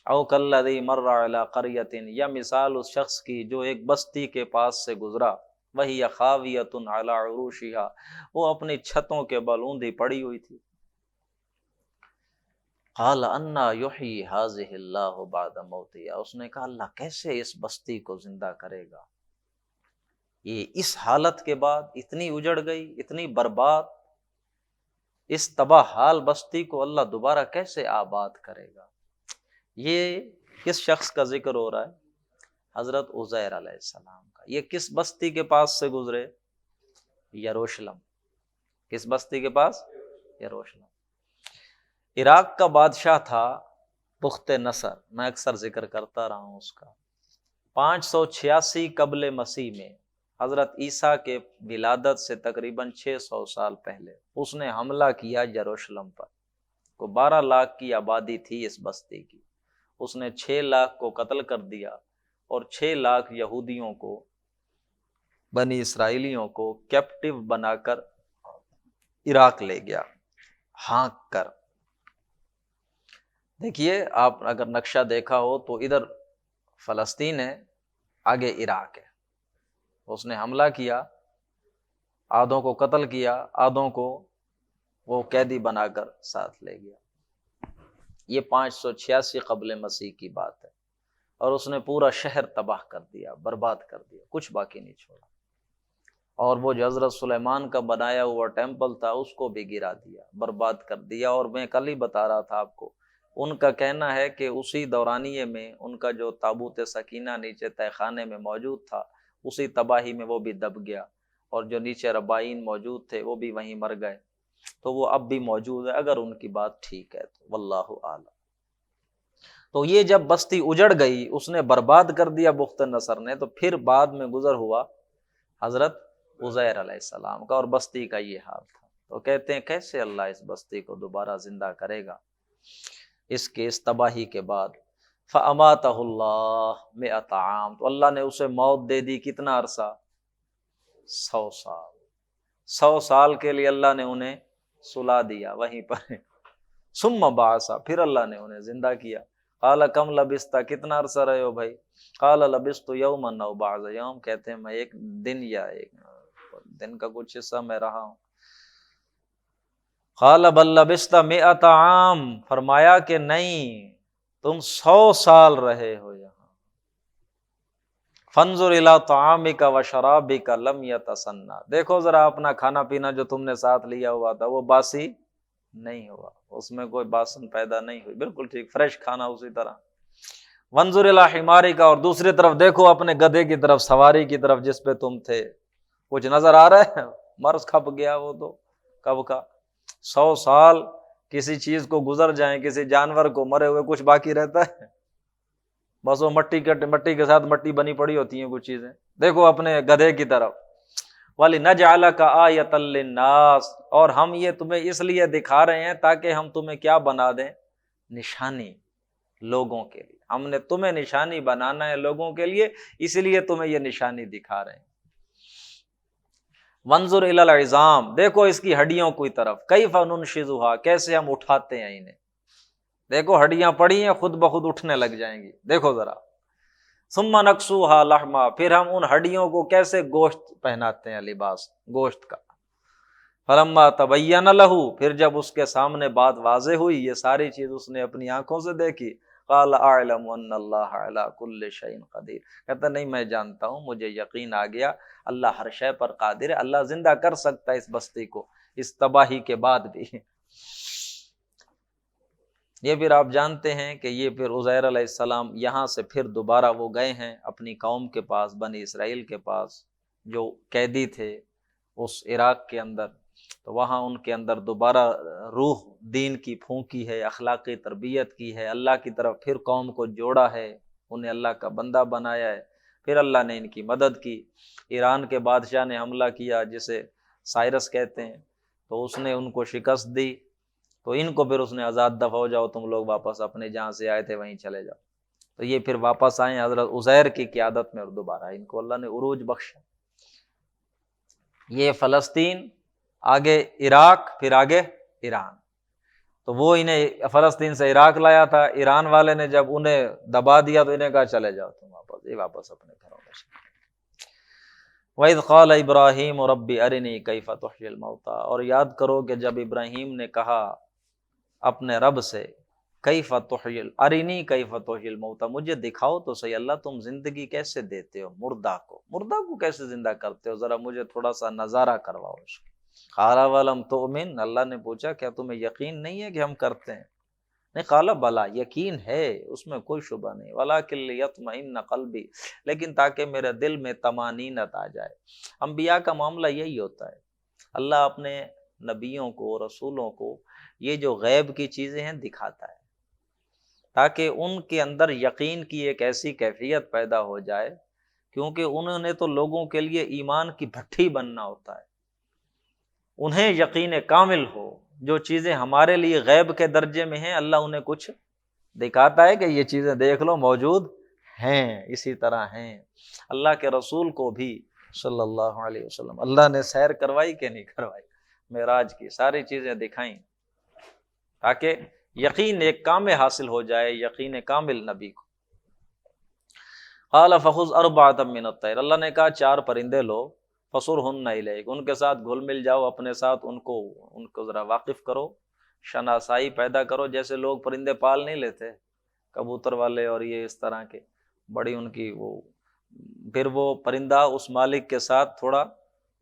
او کالذی مر علی قریۃ، یا مثال اس شخص کی جو ایک بستی کے پاس سے گزرا، وہی خاویۃ علی عروشها، وہ اپنی چھتوں کے بل اوندھی پڑی ہوئی تھی. قال انا یحیی ہذہ اللہ بعد موتہا، اس نے کہا اللہ کیسے اس بستی کو زندہ کرے گا، یہ اس حالت کے بعد اتنی اجڑ گئی، اتنی برباد، اس تباہ حال بستی کو اللہ دوبارہ کیسے آباد کرے گا. یہ کس شخص کا ذکر ہو رہا ہے؟ حضرت عزیر علیہ السلام کا. یہ کس بستی کے پاس سے گزرے؟ یروشلم. کس بستی کے پاس؟ یروشلم. عراق کا بادشاہ تھا بخت نصر، میں اکثر ذکر کرتا رہا ہوں اس کا. 586 قبل مسیح میں حضرت عیسیٰ کے ولادت سے تقریباً 600 سال پہلے اس نے حملہ کیا یروشلم پر. کو 12 لاکھ کی آبادی تھی اس بستی کی، اس نے 6 لاکھ کو قتل کر دیا اور 6 لاکھ یہودیوں کو، بنی اسرائیلیوں کو کیپٹیو بنا کر عراق لے گیا ہانک کر. دیکھیے آپ اگر نقشہ دیکھا ہو تو ادھر فلسطین ہے، آگے عراق ہے. اس نے حملہ کیا، آدھوں کو قتل کیا، آدھوں کو وہ قیدی بنا کر ساتھ لے گیا. یہ 586 قبل مسیح کی بات ہے. اور اس نے پورا شہر تباہ کر دیا، برباد کر دیا، کچھ باقی نہیں چھوڑا. اور وہ جو حضرت سلیمان کا بنایا ہوا ٹیمپل تھا اس کو بھی گرا دیا، برباد کر دیا. اور میں کل ہی بتا رہا تھا آپ کو، ان کا کہنا ہے کہ اسی دورانیے میں ان کا جو تابوت سکینہ نیچے تہہ خانے میں موجود تھا، اسی تباہی میں وہ بھی دب گیا، اور جو نیچے ربائین موجود تھے وہ بھی وہیں مر گئے. تو وہ اب بھی موجود ہے اگر ان کی بات ٹھیک ہے تو، واللہ اعلم. تو یہ جب بستی اجڑ گئی، اس نے برباد کر دیا بخت نصر نے، تو پھر بعد میں گزر ہوا حضرت عزیر علیہ السلام کا، اور بستی کا یہ حال تھا. تو کہتے ہیں کیسے اللہ اس بستی کو دوبارہ زندہ کرے گا اس کے اس تباہی کے بعد. فَأَمَاتَهُ اللَّهُ مِئَةَ عَامٍ، تو اللہ نے اسے موت دے دی، کتنا عرصہ؟ 100 سال۔ 100 سال کے لیے اللہ نے انہیں سلا دیا وہیں پر۔ ثم بعث، پھر اللہ نے انہیں زندہ کیا۔ قال کم لبثت، کتنا عرصہ رہے ہو بھائی؟ قال لبثت یوما او بعض یوم، کہتے ہیں میں ایک دن یا ایک دن کا کچھ حصہ میں رہا ہوں۔ قال بل لبثت 100 عام، فرمایا کہ نہیں تم 100 سال رہے ہو یہاں۔ فانظر الی طعامک وشرابک لم یتسنى، دیکھو ذرا اپنا کھانا پینا جو تم نے ساتھ لیا ہوا تھا وہ باسی نہیں ہوا، اس میں کوئی باسن پیدا نہیں ہوئی، بالکل ٹھیک فریش کھانا اسی طرح۔ وانظر الی حمارک، اور دوسری طرف دیکھو اپنے گدھے کی طرف، سواری کی طرف جس پہ تم تھے، کچھ نظر آ رہا ہے؟ مرض کھپ گیا وہ تو کب کا۔ 100 سال کسی چیز کو گزر جائیں، کسی جانور کو مرے ہوئے کچھ باقی رہتا ہے؟ بس وہ مٹی کے ساتھ مٹی بنی پڑی ہوتی ہیں کچھ چیزیں۔ دیکھو اپنے گدھے کی طرف۔ وَلِنَجْعَلَكَ آیَةً لِلنَّاسِ، اور ہم یہ تمہیں اس لیے دکھا رہے ہیں تاکہ ہم تمہیں کیا بنا دیں؟ نشانی لوگوں کے لیے۔ ہم نے تمہیں نشانی بنانا ہے لوگوں کے لیے، اس لیے تمہیں یہ نشانی دکھا رہے ہیں۔ وانظر الی العظام، دیکھو اس کی ہڈیوں کی طرف، کیف ننشزها، کیسے ہم اٹھاتے ہیں انہیں۔ دیکھو ہڈیاں پڑی ہیں خود بخود اٹھنے لگ جائیں گی، دیکھو ذرا۔ ثم نکسوها لحما، پھر ہم ان ہڈیوں کو کیسے گوشت پہناتے ہیں، لباس گوشت کا۔ فلما تبین له، پھر جب اس کے سامنے بات واضح ہوئی، یہ ساری چیز اس نے اپنی آنکھوں سے دیکھی، قال اعلم ان اللہ علی کل شیء قدیر، کہتا نہیں میں جانتا ہوں، مجھے یقین آ گیا اللہ ہر شے پر قادر ہے، اللہ زندہ کر سکتا ہے اس بستی کو اس تباہی کے بعد بھی۔ یہ پھر آپ جانتے ہیں کہ یہ پھر عزیر علیہ السلام یہاں سے پھر دوبارہ وہ گئے ہیں اپنی قوم کے پاس، بنی اسرائیل کے پاس جو قیدی تھے اس عراق کے اندر، تو وہاں ان کے اندر دوبارہ روح دین کی پھونکی ہے، اخلاقی تربیت کی ہے، اللہ کی طرف پھر قوم کو جوڑا ہے، انہیں اللہ کا بندہ بنایا ہے۔ پھر اللہ نے ان کی مدد کی۔ ایران کے بادشاہ نے حملہ کیا جسے سائرس کہتے ہیں، تو اس نے ان کو شکست دی، تو ان کو پھر اس نے آزاد، دفع ہو جاؤ تم لوگ واپس اپنے جہاں سے آئے تھے وہیں چلے جاؤ۔ تو یہ پھر واپس آئے حضرت عزیر کی قیادت میں، اور دوبارہ ان کو اللہ نے عروج بخشا۔ یہ فلسطین، آگے عراق، پھر آگے ایران۔ تو وہ انہیں فلسطین سے عراق لایا تھا، ایران والے نے جب انہیں دبا دیا تو انہیں کہا چلے جاؤ تم واپس، یہ واپس اپنے گھروں میں۔ وَإِذْ قَالَ إِبْرَاهِيمُ رَبِّ أَرِنِي كَيْفَ تُحْيِي الْمَوْتَى، اور یاد کرو کہ جب ابراہیم نے کہا اپنے رب سے، کیف تحیی ارینی کیف تحیی الموتى، مجھے دکھاؤ تو صحیح اللہ تم زندگی کیسے دیتے ہو مردہ کو کیسے زندہ کرتے ہو، ذرا مجھے تھوڑا سا نظارہ کرواؤ اس کا۔ قال ولم تؤمن، اللہ نے پوچھا کیا تمہیں یقین نہیں ہے کہ ہم کرتے ہیں؟ نہیں، قال بلا، یقین ہے، اس میں کوئی شبہ نہیں، ولکن لیطمئن قلبی، لیکن تاکہ میرے دل میں طمانینت آ جائے۔ انبیاء کا معاملہ یہی ہوتا ہے، اللہ اپنے نبیوں کو، رسولوں کو یہ جو غیب کی چیزیں ہیں دکھاتا ہے تاکہ ان کے اندر یقین کی ایک ایسی کیفیت پیدا ہو جائے، کیونکہ انہوں نے تو لوگوں کے لیے ایمان کی بھٹی بننا ہوتا ہے، انہیں یقین کامل ہو۔ جو چیزیں ہمارے لیے غیب کے درجے میں ہیں اللہ انہیں کچھ دکھاتا ہے کہ یہ چیزیں دیکھ لو موجود ہیں، اسی طرح ہیں۔ اللہ کے رسول کو بھی صلی اللہ علیہ وسلم اللہ نے سیر کروائی کہ نہیں کروائی، معراج کی ساری چیزیں دکھائیں تاکہ یقین ایک کامل حاصل ہو جائے، یقین کامل نبی کو۔ قال فخذ اربعۃ من الطیر، اللہ نے کہا 4 پرندے لو، فصرہن الیک، ان کے ساتھ گھل مل جاؤ، اپنے ساتھ ان کو ذرا واقف کرو، شناسائی پیدا کرو، جیسے لوگ پرندے پال نہیں لیتے کبوتر والے اور یہ اس طرح کے، بڑی ان کی وہ، پھر وہ پرندہ اس مالک کے ساتھ تھوڑا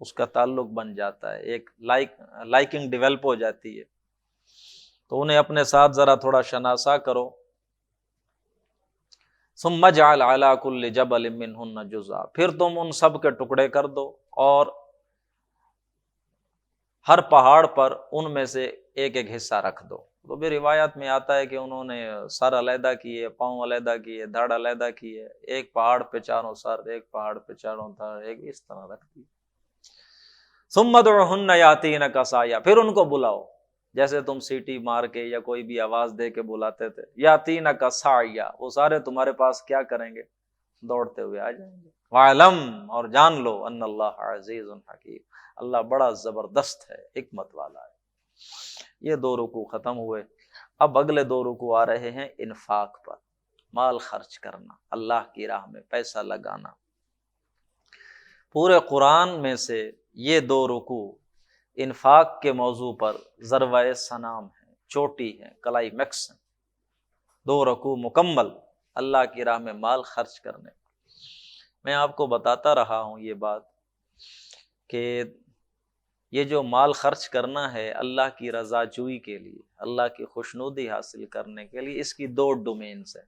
اس کا تعلق بن جاتا ہے، ایک لائکنگ ڈیولپ ہو جاتی ہے، تو انہیں اپنے ساتھ ذرا تھوڑا شناسا کرو۔ ثم اجعل علی کل جبل منہن جزءا، پھر تم ان سب کے ٹکڑے کر دو اور ہر پہاڑ پر ان میں سے ایک ایک حصہ رکھ دو۔ تو بھی روایات میں آتا ہے کہ انہوں نے سر علیحدہ کیے، پاؤں علیحدہ کیے، دھڑ علیحدہ کیے، ایک پہاڑ پہ 4 سر، ایک پہاڑ پہ 4 دھڑ، ایک اس طرح رکھ دی۔ ثم ادعوہن یاتینک سعیا، پھر ان کو بلاؤ، جیسے تم سیٹی مار کے یا کوئی بھی آواز دے کے بلاتے تھے، یاتینک سعیا، وہ سارے تمہارے پاس کیا کریں گے؟ دوڑتے ہوئے آ جائیں گے۔ وَاعْلَمْ، اور جان لو، ان اللہ عزیز حکیم، اللہ بڑا زبردست ہے، حکمت والا ہے۔ یہ 2 رکوع ختم ہوئے۔ اب اگلے 2 رکوع آ رہے ہیں انفاق پر، مال خرچ کرنا، اللہ کی راہ میں پیسہ لگانا۔ پورے قرآن میں سے یہ 2 رکوع انفاق کے موضوع پر ذروۂ سنام ہیں، چوٹی ہیں، کلائی میکس ہیں۔ 2 رکوع مکمل اللہ کی راہ میں مال خرچ کرنے۔ میں آپ کو بتاتا رہا ہوں یہ بات کہ یہ جو مال خرچ کرنا ہے اللہ کی رضا جوئی کے لیے، اللہ کی خوشنودی حاصل کرنے کے لیے، اس کی 2 ڈومینز ہیں۔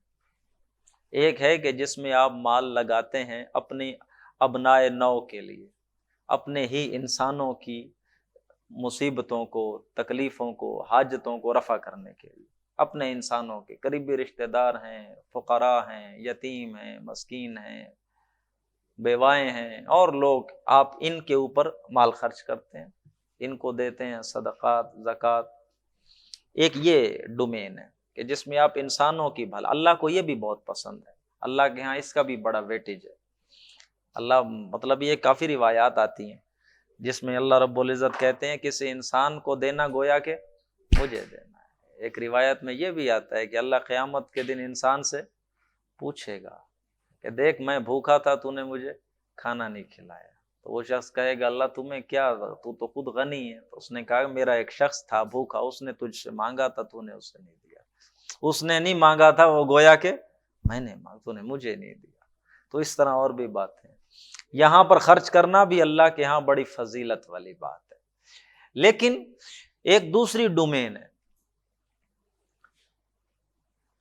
ایک ہے کہ جس میں آپ مال لگاتے ہیں اپنی ابنائے نو کے لیے، اپنے ہی انسانوں کی مصیبتوں کو، تکلیفوں کو، حاجتوں کو رفع کرنے کے لیے، اپنے انسانوں کے قریبی رشتہ دار ہیں، فقراء ہیں، یتیم ہیں، مسکین ہیں، بیوائیں ہیں، اور لوگ، آپ ان کے اوپر مال خرچ کرتے ہیں، ان کو دیتے ہیں صدقات، زکوٰۃ۔ ایک یہ ڈومین ہے کہ جس میں آپ انسانوں کی بھلا، اللہ کو یہ بھی بہت پسند ہے، اللہ کے ہاں اس کا بھی بڑا ویٹیج ہے۔ اللہ، مطلب یہ کافی روایات آتی ہیں جس میں اللہ رب العزت کہتے ہیں کسی انسان کو دینا گویا کہ مجھے دینا ہے۔ ایک روایت میں یہ بھی آتا ہے کہ اللہ قیامت کے دن انسان سے پوچھے گا کہ دیکھ میں بھوکا تھا، تو نے مجھے کھانا نہیں کھلایا۔ تو وہ شخص کہے گا اللہ تمہیں کیا، تو خود غنی ہے۔ تو اس نے کہا میرا ایک شخص تھا بھوکا، اس نے تجھ سے مانگا تھا، تو نے اسے نہیں دیا۔ اس نے نہیں مانگا تھا، وہ گویا کہ میں نے مانگا، تو نے مجھے نہیں دیا۔ تو اس طرح اور بھی بات ہے۔ یہاں پر خرچ کرنا بھی اللہ کے ہاں بڑی فضیلت والی بات ہے۔ لیکن ایک دوسری ڈومین ہے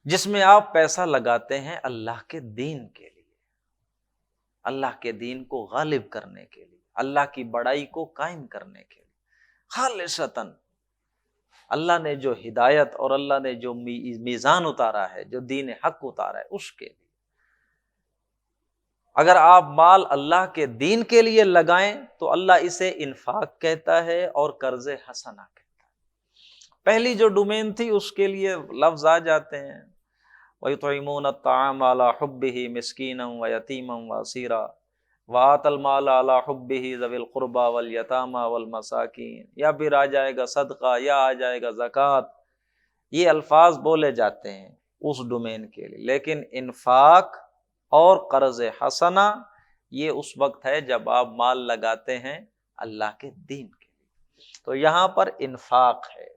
جس میں آپ پیسہ لگاتے ہیں اللہ کے دین کے لیے، اللہ کے دین کو غالب کرنے کے لیے، اللہ کی بڑائی کو قائم کرنے کے لیے، خالصتاً اللہ نے جو ہدایت اور اللہ نے جو میزان اتارا ہے، جو دین حق اتارا ہے، اس کے لیے۔ اگر آپ مال اللہ کے دین کے لیے لگائیں تو اللہ اسے انفاق کہتا ہے اور قرض حسنہ کہتا ہے۔ پہلی جو ڈومین تھی اس کے لیے لفظ آ جاتے ہیں وَيُطْعِمُونَ الطَّعَامَ عَلَىٰ حُبِّهِ مِسْكِينًا وَيَتِيمًا وَأَسِيرًا وَآتَى الْمَالَ عَلَىٰ حُبِّهِ ذَوِي الْقُرْبَىٰ وَالْيَتَامَىٰ وَالْمَسَاكِينِ، یا پھر آ جائے گا صدقہ، یا آ جائے گا زکوٰۃ۔ یہ الفاظ بولے جاتے ہیں اس ڈومین کے لیے۔ لیکن انفاق اور قرض حسنہ یہ اس وقت ہے جب آپ مال لگاتے ہیں اللہ کے دین کے لیے۔ تو یہاں پر انفاق ہے،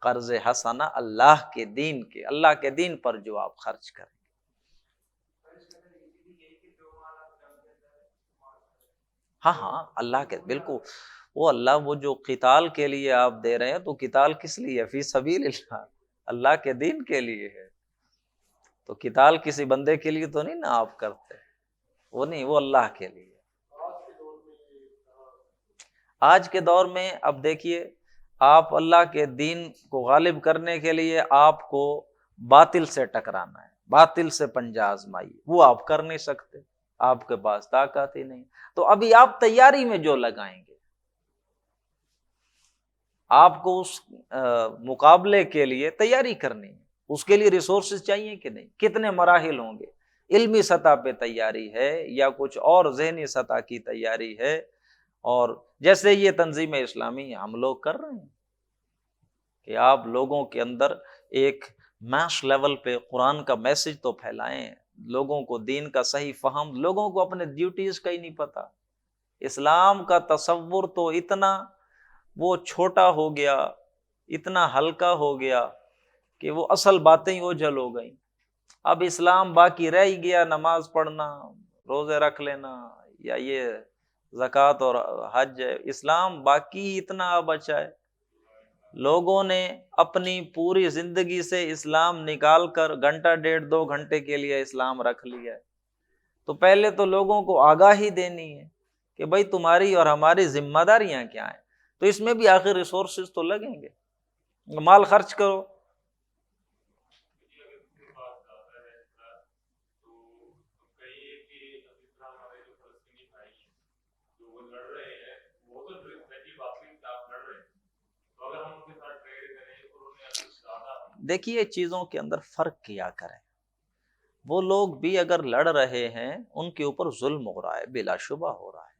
قرض حسنہ اللہ کے دین کے، اللہ کے دین پر جو آپ خرچ کریں۔ ہاں ہاں، اللہ کے، بالکل، وہ اللہ، وہ جو قتال کے لیے آپ دے رہے ہیں تو قتال کس لیے؟ فی سبیل اللہ، اللہ کے دین کے لیے ہے۔ تو قتال کسی بندے کے لیے تو نہیں نا آپ کرتے، وہ نہیں، وہ اللہ کے لیے۔ آج کے دور میں اب دیکھیے، آپ اللہ کے دین کو غالب کرنے کے لیے آپ کو باطل سے ٹکرانا ہے، باطل سے پنجہ آزمائی، وہ آپ کر نہیں سکتے، آپ کے پاس طاقت ہی نہیں۔ تو ابھی آپ تیاری میں جو لگائیں گے، آپ کو اس مقابلے کے لیے تیاری کرنی ہے، اس کے لیے ریسورسز چاہیے کہ نہیں؟ کتنے مراحل ہوں گے؟ علمی سطح پہ تیاری ہے یا کچھ اور ذہنی سطح کی تیاری ہے؟ اور جیسے یہ تنظیم اسلامی ہم لوگ کر رہے ہیں کہ آپ لوگوں کے اندر ایک میس لیول پہ قرآن کا میسج تو پھیلائیں، لوگوں کو دین کا صحیح فہم، لوگوں کو اپنے ڈیوٹیز کا ہی نہیں پتہ۔ اسلام کا تصور تو اتنا وہ چھوٹا ہو گیا، اتنا ہلکا ہو گیا کہ وہ اصل باتیں ہی اوجھل ہو گئیں۔ اب اسلام باقی رہ ہی گیا نماز پڑھنا، روزے رکھ لینا، یا یہ زکوٰۃ اور حج ہے، اسلام باقی ہی اتنا بچا ہے۔ لوگوں نے اپنی پوری زندگی سے اسلام نکال کر گھنٹہ ڈیڑھ 2 گھنٹے کے لیے اسلام رکھ لیا ہے۔ تو پہلے تو لوگوں کو آگاہی دینی ہے کہ بھائی تمہاری اور ہماری ذمہ داریاں کیا ہیں۔ تو اس میں بھی آخر ریسورسز تو لگیں گے، مال خرچ کرو۔ دیکھیے چیزوں کے اندر فرق کیا کریں. وہ لوگ بھی اگر لڑ رہے ہیں ان کے اوپر ظلم ہو رہا ہے، بلا شبہ ہو رہا ہے،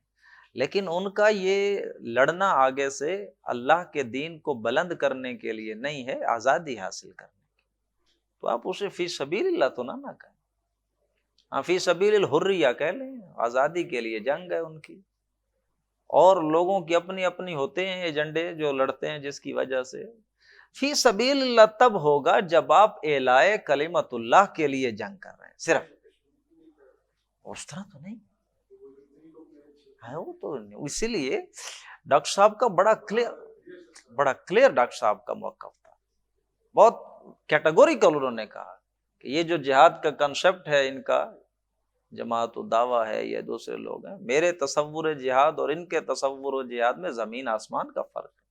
لیکن ان کا یہ لڑنا آگے سے اللہ کے دین کو بلند کرنے کے لیے نہیں ہے، آزادی حاصل کرنے کی. تو آپ اسے فی سبیل اللہ تو نہ کہیں، ہاں فی سبیل الحریہ کہہ لیں، آزادی کے لیے جنگ ہے ان کی. اور لوگوں کی اپنی اپنی ہوتے ہیں ایجنڈے جو لڑتے ہیں، جس کی وجہ سے فی سبیل اللہ تب ہوگا جب آپ اعلاء کلمت اللہ کے لیے جنگ کر رہے ہیں، صرف اس طرح تو نہیں ہے. وہ تو اسی لیے ڈاکٹر صاحب کا بڑا کلیئر ڈاکٹر صاحب کا موقف تھا، بہت کیٹیگوریکل انہوں نے کہا کہ یہ جو جہاد کا کنسپٹ ہے ان کا، جماعت الدعویٰ ہے یا دوسرے لوگ ہیں، میرے تصور جہاد اور ان کے تصور جہاد میں زمین آسمان کا فرق ہے.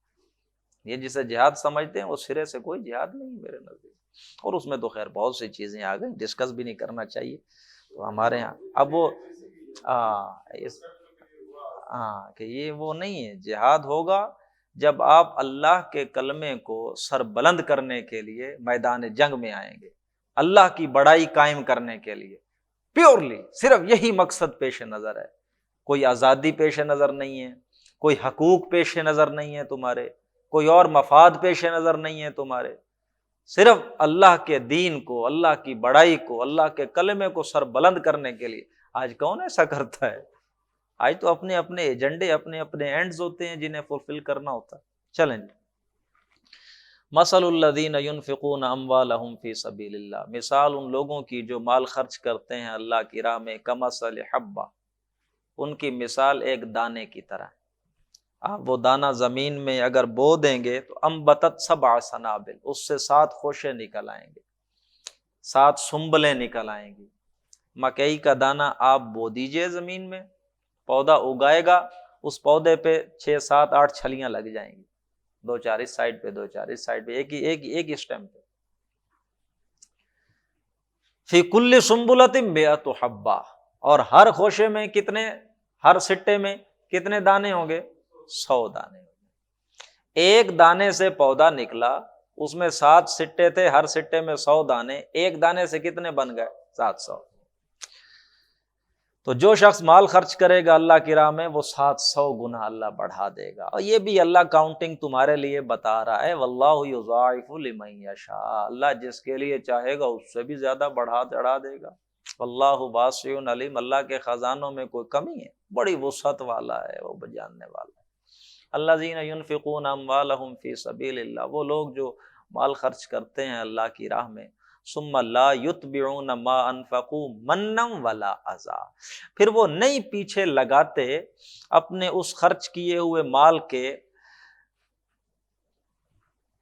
یہ جسے جہاد سمجھتے ہیں وہ سرے سے کوئی جہاد نہیں میرے نزدیک. اور اس میں تو خیر بہت سی چیزیں آ گئی، ڈسکس بھی نہیں کرنا چاہیے. تو ہمارے ہاں اب وہ کہ یہ وہ نہیں ہے. جہاد ہوگا جب آپ اللہ کے کلمے کو سر بلند کرنے کے لیے میدان جنگ میں آئیں گے، اللہ کی بڑائی قائم کرنے کے لیے، پیورلی صرف یہی مقصد پیش نظر ہے. کوئی آزادی پیش نظر نہیں ہے، کوئی حقوق پیش نظر نہیں ہے تمہارے، کوئی اور مفاد پیش نظر نہیں ہے تمہارے. صرف اللہ کے دین کو، اللہ کی بڑائی کو، اللہ کے کلمے کو سر بلند کرنے کے لیے. آج کون ایسا کرتا ہے؟ آج تو اپنے اپنے ایجنڈے، اپنے اپنے اینڈز ہوتے ہیں جنہیں فلفل کرنا ہوتا ہے. چلیں جی. مثل الذین ينفقون اموالهم فی سبیل اللہ، مثال ان لوگوں کی جو مال خرچ کرتے ہیں اللہ کی راہ میں، کمثل حبہ، ان کی مثال ایک دانے کی طرح. آپ وہ دانہ زمین میں اگر بو دیں گے تو انبتت 7 سنابل، اس سے 7 خوشے نکل آئیں گے، 7 سنبلیں نکل آئیں گی. مکئی کا دانہ آپ بو دیجئے زمین میں، پودا اگائے گا، اس پودے پہ 6 7 8 چھلیاں لگ جائیں گی، 2 4 اس سائڈ پہ، 2 4 اس سائڈ پہ، ایک ہی اسٹیم پہ. فی کل سنبلۃ 100 حبہ، اور ہر خوشے میں کتنے، ہر سٹے میں کتنے دانے ہوں گے؟ 100 دانے. ایک دانے سے پودا نکلا، اس میں 7 سٹے تھے، ہر سٹے میں 100 دانے، ایک دانے سے کتنے بن گئے؟ 700. تو جو شخص مال خرچ کرے گا اللہ کی راہ میں، وہ 700 گنا اللہ بڑھا دے گا. اور یہ بھی اللہ کاؤنٹنگ تمہارے لیے بتا رہا ہے، واللہ یضاعف لمن یشاء، اللہ جس کے لیے چاہے گا اس سے بھی زیادہ بڑھا چڑھا دے گا. واللہ واسع علیم، اللہ کے خزانوں میں کوئی کمی ہے؟ بڑی وسعت والا ہے، وہ جاننے والا ہے. الذین ينفقون اموالهم فی سبیل اللہ، وہ لوگ جو مال خرچ کرتے ہیں اللہ کی راہ میں، ثم لا یتبعون ما انفقوا منا ولا اذى، پھر وہ نہیں پیچھے لگاتے اپنے اس خرچ کیے ہوئے مال کے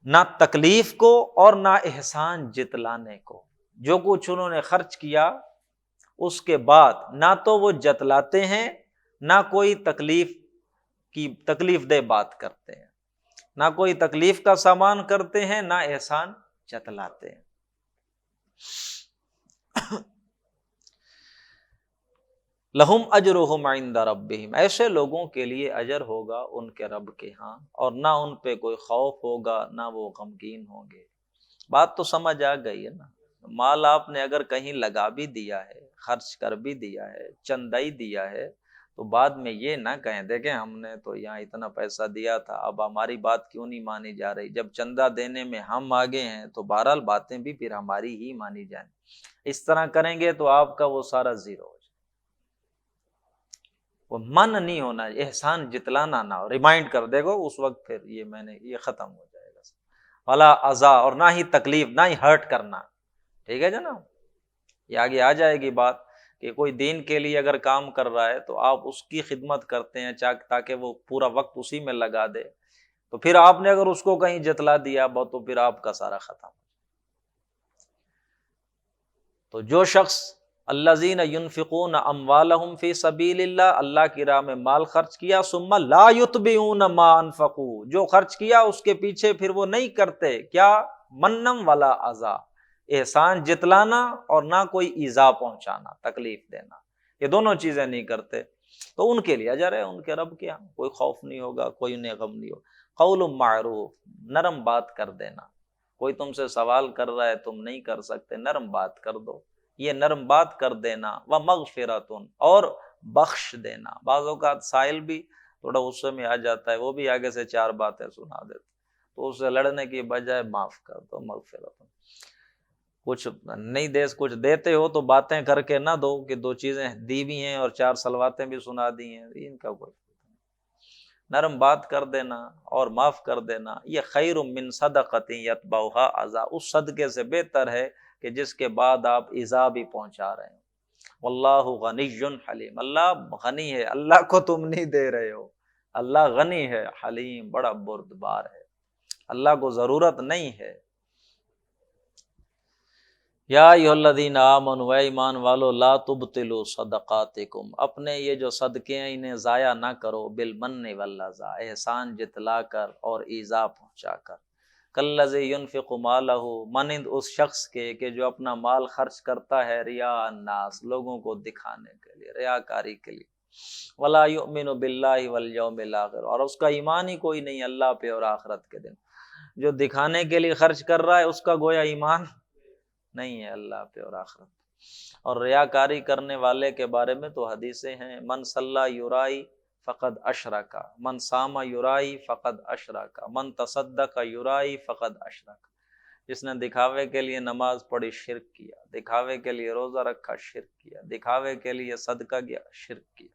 نہ تکلیف کو اور نہ احسان جتلانے کو. جو کچھ انہوں نے خرچ کیا اس کے بعد نہ تو وہ جتلاتے ہیں، نہ کوئی تکلیف دہ بات کرتے ہیں، نہ کوئی تکلیف کا سامان کرتے ہیں، نہ احسان جتلاتے ہیں. لہم اجرہم عند ربہم، ایسے لوگوں کے لیے اجر ہوگا ان کے رب کے ہاں، اور نہ ان پہ کوئی خوف ہوگا، نہ وہ غمگین ہوں گے. بات تو سمجھ آ گئی ہے نا؟ مال آپ نے اگر کہیں لگا بھی دیا ہے، خرچ کر بھی دیا ہے، چندہ ہی دیا ہے، تو بعد میں یہ نہ کہیں دیکھیں ہم نے تو یہاں اتنا پیسہ دیا تھا، اب ہماری بات کیوں نہیں مانی جا رہی؟ جب چندہ دینے میں ہم آگے ہیں تو بہرحال باتیں بھی پھر ہماری ہی مانی جائیں. اس طرح کریں گے تو آپ کا وہ سارا زیرو ہو جائے. وہ من نہیں ہونا، احسان جتلانا نہ ہو، ریمائنڈ کر دے گا اس وقت، پھر یہ ختم ہو جائے گا. ولا اذا، اور نہ ہی تکلیف، نہ ہی ہرٹ کرنا. ٹھیک ہے جناب؟ یہ آگے آ جائے گی بات کہ کوئی دین کے لیے اگر کام کر رہا ہے تو آپ اس کی خدمت کرتے ہیں تاکہ وہ پورا وقت اسی میں لگا دے، تو پھر آپ نے اگر اس کو کہیں جتلا دیا تو پھر آپ کا سارا ختم. تو جو شخص الذین ينفقون اموالهم فی سبیل اللہ، اللہ کی راہ میں مال خرچ کیا، ثم لا یتبعون ما انفقوا، جو خرچ کیا اس کے پیچھے پھر وہ نہیں کرتے کیا؟ منم ولا اذا، احسان جتلانا اور نہ کوئی ایذا پہنچانا، تکلیف دینا، یہ دونوں چیزیں نہیں کرتے، تو ان کے لیے اجر ہے ان کے رب کے یہاں، کوئی خوف نہیں ہوگا، کوئی انہیں غم نہیں ہوگا. قول معروف، نرم بات کر دینا، کوئی تم سے سوال کر رہا ہے تم نہیں کر سکتے، نرم بات کر دو، یہ نرم بات کر دینا، ومغفرۃ اور بخش دینا۔ بعض اوقات سائل بھی تھوڑا غصے میں آ جاتا ہے، وہ بھی آگے سے 4 باتیں سنا دیتا، تو اس سے لڑنے کی بجائے معاف کر دو، مغفرۃ۔ کچھ نہیں دے، کچھ دیتے ہو تو باتیں کر کے نہ دو کہ 2 چیزیں دی بھی ہیں اور 4 صلواتیں بھی سنا دی ہیں، ان کا کوئی نرم بات کر دینا اور معاف کر دینا، یہ خیر من صدقۃ یتبعها اذی، اس صدقے سے بہتر ہے کہ جس کے بعد آپ ایذا بھی پہنچا رہے ہیں۔ واللہ غنی حلیم، اللہ غنی ہے، اللہ کو تم نہیں دے رہے ہو، اللہ غنی ہے، حلیم بڑا بردبار ہے، اللہ کو ضرورت نہیں ہے۔ یا ایھا الذین آمنوا، اے ایمان والو، لا تبطلوا صدقاتکم، اپنے یہ جو صدقے ہیں انہیں ضائع نہ کرو، بالمن والاذی، احسان جتلا کر اور ایذا پہنچا کر۔ کالذی ینفق مالہ، مانند اس شخص کے کہ جو اپنا مال خرچ کرتا ہے ریا الناس، لوگوں کو دکھانے کے لیے، ریاکاری کے لیے، ولا یؤمن باللہ والیوم الاخر، اور اس کا ایمان ہی کوئی نہیں اللہ پہ اور آخرت کے دن۔ جو دکھانے کے لیے خرچ کر رہا ہے اس کا گویا ایمان نہیں ہے اللہ پہ اور آخرت۔ اور ریاکاری کرنے والے کے بارے میں تو حدیثیں ہیں، من صلی یرائی فقد اشرک، من صام یرائی فقد اشرک، من تصدق یرائی فقد اشرک، جس نے دکھاوے کے لیے نماز پڑھی شرک کیا، دکھاوے کے لیے روزہ رکھا شرک کیا، دکھاوے کے لیے صدقہ کیا شرک کیا۔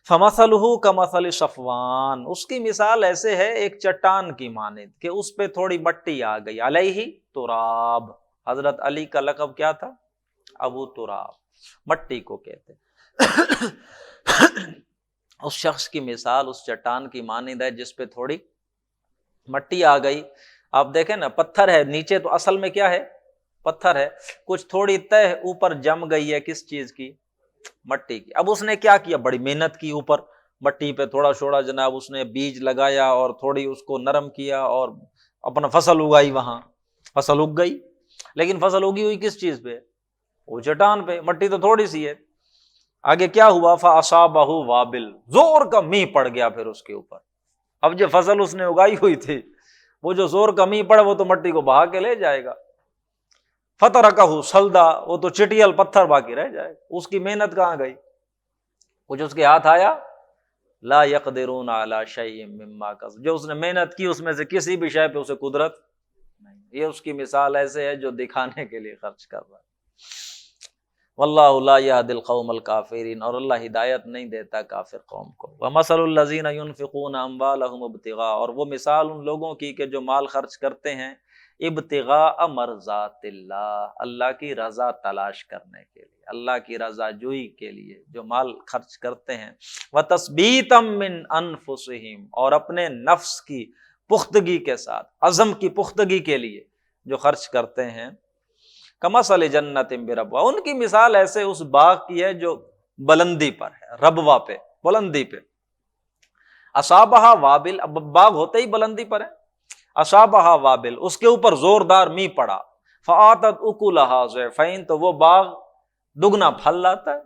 فَمَثَلُهُ كَمَثَلِ صَفْوَانَ، اس کی مثال ایسے ہے ایک چٹان کی مانند کہ اس پہ تھوڑی مٹی آ گئی، علیہ تراب، حضرت علی کا لقب کیا تھا؟ ابو تراب، مٹی کو کہتے ہیں۔ اس شخص کی مثال اس چٹان کی مانند ہے جس پہ تھوڑی مٹی آ گئی۔ آپ دیکھیں نا، پتھر ہے نیچے، تو اصل میں کیا ہے؟ پتھر ہے، کچھ تھوڑی تہ اوپر جم گئی ہے، کس چیز کی؟ مٹی کی۔ اب اس نے کیا کیا؟ بڑی محنت کی، اوپر مٹی پہ تھوڑا چھوڑا جناب، اس نے بیج لگایا اور تھوڑی اس کو نرم کیا اور اپنا فصل اگائی، وہاں فصل اگ گئی، لیکن فصل اگی ہوئی کس چیز پہ؟ وہ چٹان پہ، مٹی تو تھوڑی سی ہے۔ آگے کیا ہوا؟ فَأَصَابَهُ وَابِلٌ، زور کا میਂہ پڑ گیا پھر اس کے اوپر۔ اب جو فصل اس نے اگائی ہوئی تھی، وہ جو زور کا میਂہ پڑا وہ تو مٹی کو بہا کے لے جائے گا۔ فَتَرَكَهُ صَلْدًا، وہ تو چٹیل پتھر باقی رہ جائے گا، اس کی محنت کہاں گئی؟ کچھ اس کے ہاتھ آیا؟ لا يقدرون على شيء مما كسبوا، جو اس نے محنت کی اس میں سے کسی بھی شے پہ اسے قدرت نہیں۔ یہ اس کی مثال ایسے ہے جو دکھانے کے لیے خرچ کر رہا ہے۔ واللہ لا يهدي القوم الكافرین، اور اللہ ہدایت نہیں دیتا کافر قوم کو۔ ومثل الذین ينفقون اموالهم ابتغاء، اور وہ مثال ان لوگوں کی کہ جو مال خرچ کرتے ہیں ابتغاء مرضات اللہ، اللہ کی رضا تلاش کرنے کے لیے، اللہ کی رضا جوئی کے لیے جو مال خرچ کرتے ہیں، وتثبیتا من انفسہم، اور اپنے نفس کی پختگی کے ساتھ، عزم کی پختگی کے لیے جو خرچ کرتے ہیں، کمثل جنت بربوہ، ان کی مثال ایسے اس باغ کی ہے جو بلندی پر ہے، ربوہ پہ، بلندی پہ۔ اصابہا وابل، اب باغ ہوتے ہی بلندی پر ہے، اصابہا وابل، اس کے اوپر زوردار میਂہ پڑا، فآتت اکلہا ضعفین، تو وہ باغ دگنا پھل لاتا ہے۔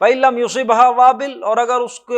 فإن لم یصبها وابل، اور اگر اس کو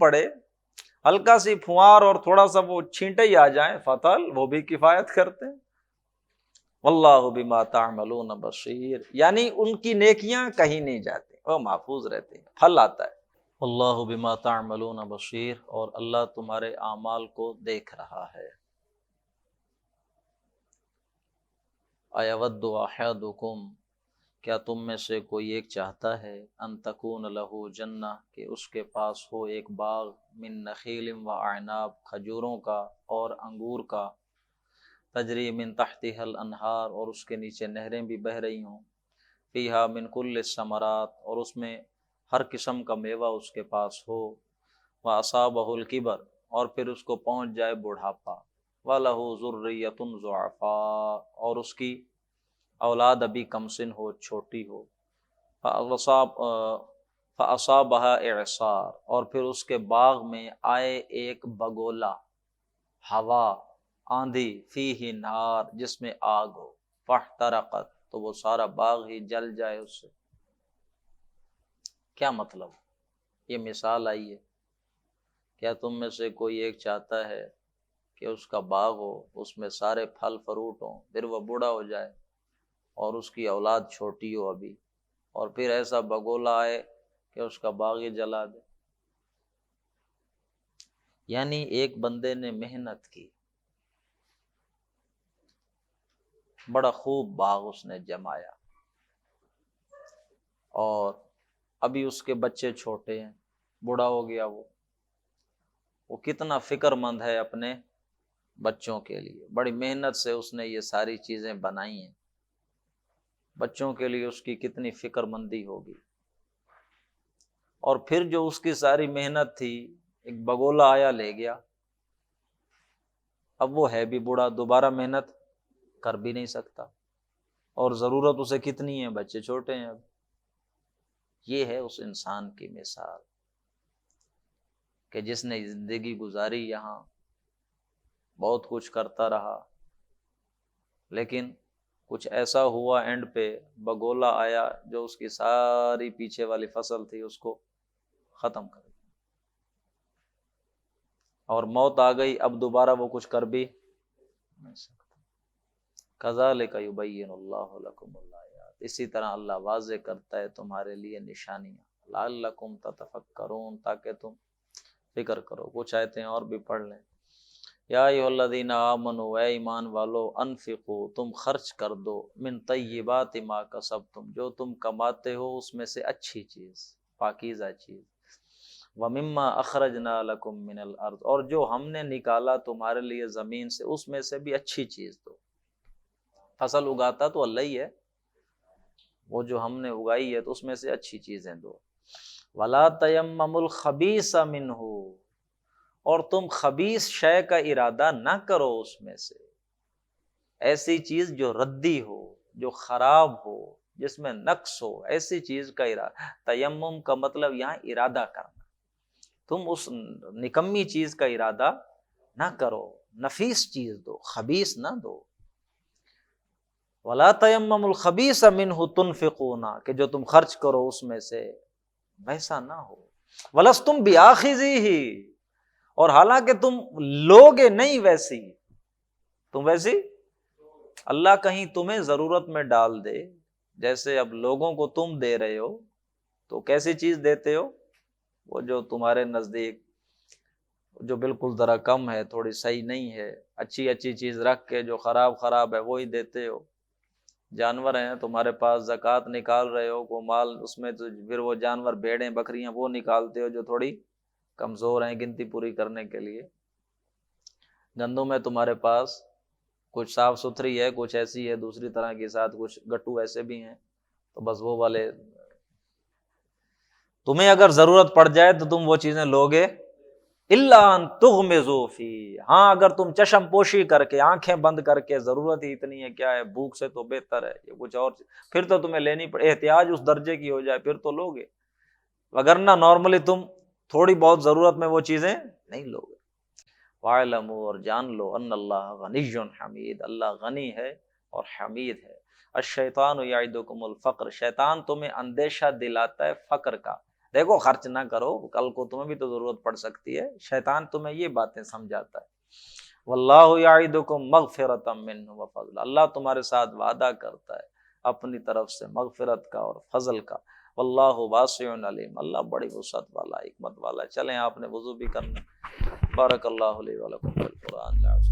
پڑے، ہلکا سی پھوار اور تھوڑا سا وہ چھینٹے ہی آ جائیں، فطل، وہ بھی کفایت کرتے ہیں۔ واللہ بما تعملون بصیر، یعنی ان کی نیکیاں کہیں نہیں جاتی، وہ محفوظ رہتی ہیں، پھل آتا ہے۔ واللہ بما تعملون بصیر، اور اللہ تمہارے اعمال کو دیکھ رہا ہے۔ ایود احدکم، کیا تم میں سے کوئی ایک چاہتا ہے، ان تکون لہ جنہ، کہ اس کے پاس ہو ایک باغ، من نخیل و اعناب، کھجوروں کا اور انگور کا، تجری من تحتها الانہار، اور اس کے نیچے نہریں بھی بہہ رہی ہوں، فیہا من کل الثمرات، اور اس میں ہر قسم کا میوہ اس کے پاس ہو، واصابہ الکبر، اور پھر اس کو پہنچ جائے بڑھاپا، وَلَهُ ذُرِّيَّةٌ ضُعَفَاء، اور اس کی اولاد ابھی کمسن ہو، چھوٹی ہو، فَأَصَابَهَا إِعْصَارٌ، اور پھر اس کے باغ میں آئے ایک بگولا، ہوا، آندھی، فیہ نار، جس میں آگ ہو، فاحترقت، تو وہ سارا باغ ہی جل جائے اس سے۔ کیا مطلب؟ یہ مثال آئی ہے، کیا تم میں سے کوئی ایک چاہتا ہے کہ اس کا باغ ہو، اس میں سارے پھل فروٹ ہوں، پھر وہ بوڑھا ہو جائے اور اس کی اولاد چھوٹی ہو ابھی، اور پھر ایسا بگولا آئے کہ اس کا باغ ہی جلا دے۔ یعنی ایک بندے نے محنت کی، بڑا خوب باغ اس نے جمایا، اور ابھی اس کے بچے چھوٹے ہیں، بوڑھا ہو گیا وہ کتنا فکر مند ہے اپنے بچوں کے لیے، بڑی محنت سے اس نے یہ ساری چیزیں بنائی ہیں، بچوں کے لیے اس کی کتنی فکر مندی ہوگی۔ اور پھر جو اس کی ساری محنت تھی، ایک بگولا آیا لے گیا، اب وہ ہے بھی بوڑھا، دوبارہ محنت کر بھی نہیں سکتا، اور ضرورت اسے کتنی ہے، بچے چھوٹے ہیں اب۔ یہ ہے اس انسان کی مثال کہ جس نے زندگی گزاری یہاں، بہت کچھ کرتا رہا، لیکن کچھ ایسا ہوا اینڈ پہ بگولا آیا جو اس کی ساری پیچھے والی فصل تھی اس کو ختم کر دیا، اور موت آ گئی، اب دوبارہ وہ کچھ کر بھی نہیں سکتا۔ کذالک یبین اللہ لکم الآیات، اسی طرح اللہ واضح کرتا ہے تمہارے لیے نشانیاں، لعلکم تتفکرون، تاکہ تم فکر کرو۔ کچھ آیتیں اور بھی پڑھ لیں۔ یا ایھا الذین آمنوا، اے ایمان والو، انفقوا، تم خرچ کر دو، من طیبات ما کسبتم، جو تم کماتے ہو اس میں سے اچھی چیز، پاکیزہ چیز، ومما اخرجنا لکم من الارض، اور جو ہم نے نکالا تمہارے لیے زمین سے اس میں سے بھی اچھی چیز دو۔ فصل اگاتا تو اللہ ہی ہے، وہ جو ہم نے اگائی ہے تو اس میں سے اچھی چیزیں دو۔ ولا تیمموا الخبیث منہ، اور تم خبیث شے کا ارادہ نہ کرو اس میں سے، ایسی چیز جو ردی ہو، جو خراب ہو، جس میں نقص ہو، ایسی چیز کا ارادہ۔ تیمم کا مطلب یہاں ارادہ کرنا، تم اس نکمی چیز کا ارادہ نہ کرو، نفیس چیز دو، خبیث نہ دو۔ وَلَا تَيَمَّمُوا الْخَبِيثَ مِنْهُ تُنْفِقُونَ، کہ جو تم خرچ کرو اس میں سے ویسا نہ ہو۔ وَلَسْتُمْ بِآخِذِيهِ، اور حالانکہ تم لوگے نہیں ویسی، تم ویسی، اللہ کہیں تمہیں ضرورت میں ڈال دے، جیسے اب لوگوں کو تم دے رہے ہو تو کیسی چیز دیتے ہو؟ وہ جو تمہارے نزدیک جو بالکل ذرا کم ہے، تھوڑی صحیح نہیں ہے، اچھی چیز رکھ کے جو خراب ہے وہی دیتے ہو۔ جانور ہیں تمہارے پاس، زکوٰۃ نکال رہے ہو، کو مال اس میں، تو پھر وہ جانور بھیڑیں بکریاں وہ نکالتے ہو جو تھوڑی کمزور ہیں گنتی پوری کرنے کے لیے۔ گندم ہے تمہارے پاس، کچھ صاف ستھری ہے، کچھ ایسی ہے دوسری طرح کے ساتھ، کچھ گٹو ایسے بھی ہیں، تو بس وہ والے تمہیں اگر ضرورت پڑ جائے تو تم وہ چیزیں لوگے، الا ان تغمضوا فی، ہاں اگر تم چشم پوشی کر کے، آنکھیں بند کر کے، ضرورت ہی اتنی ہے، کیا ہے، بھوک سے تو بہتر ہے یہ کچھ اور، پھر تو تمہیں لینی پڑے، احتیاج اس درجے کی ہو جائے پھر تو لوگے، وگرنہ نارملی تم تھوڑی بہت ضرورت میں وہ چیزیں نہیں لوگے۔ وَاعْلَمُوا، اور جان لو، ان اللہ غنی حمید، اللہ غنی ہے اور حمید ہے۔ الشیطان یعدکم الفقر، شیطان تمہیں اندیشہ دلاتا ہے فقر کا، دیکھو خرچ نہ کرو، کل کو تمہیں بھی تو ضرورت پڑ سکتی ہے، شیطان تمہیں یہ باتیں سمجھاتا ہے۔ واللہ یعدکم مغفرۃ منہ وفضل، اللہ تمہارے ساتھ وعدہ کرتا ہے اپنی طرف سے مغفرت کا اور فضل کا۔ واللہ واسع علیم، اللہ بڑی وسعت والا، حکمت والا۔ چلیں آپ نے وضو بھی کرنا۔ بارک اللہ علیہ ولکم فی القرآن العظیم۔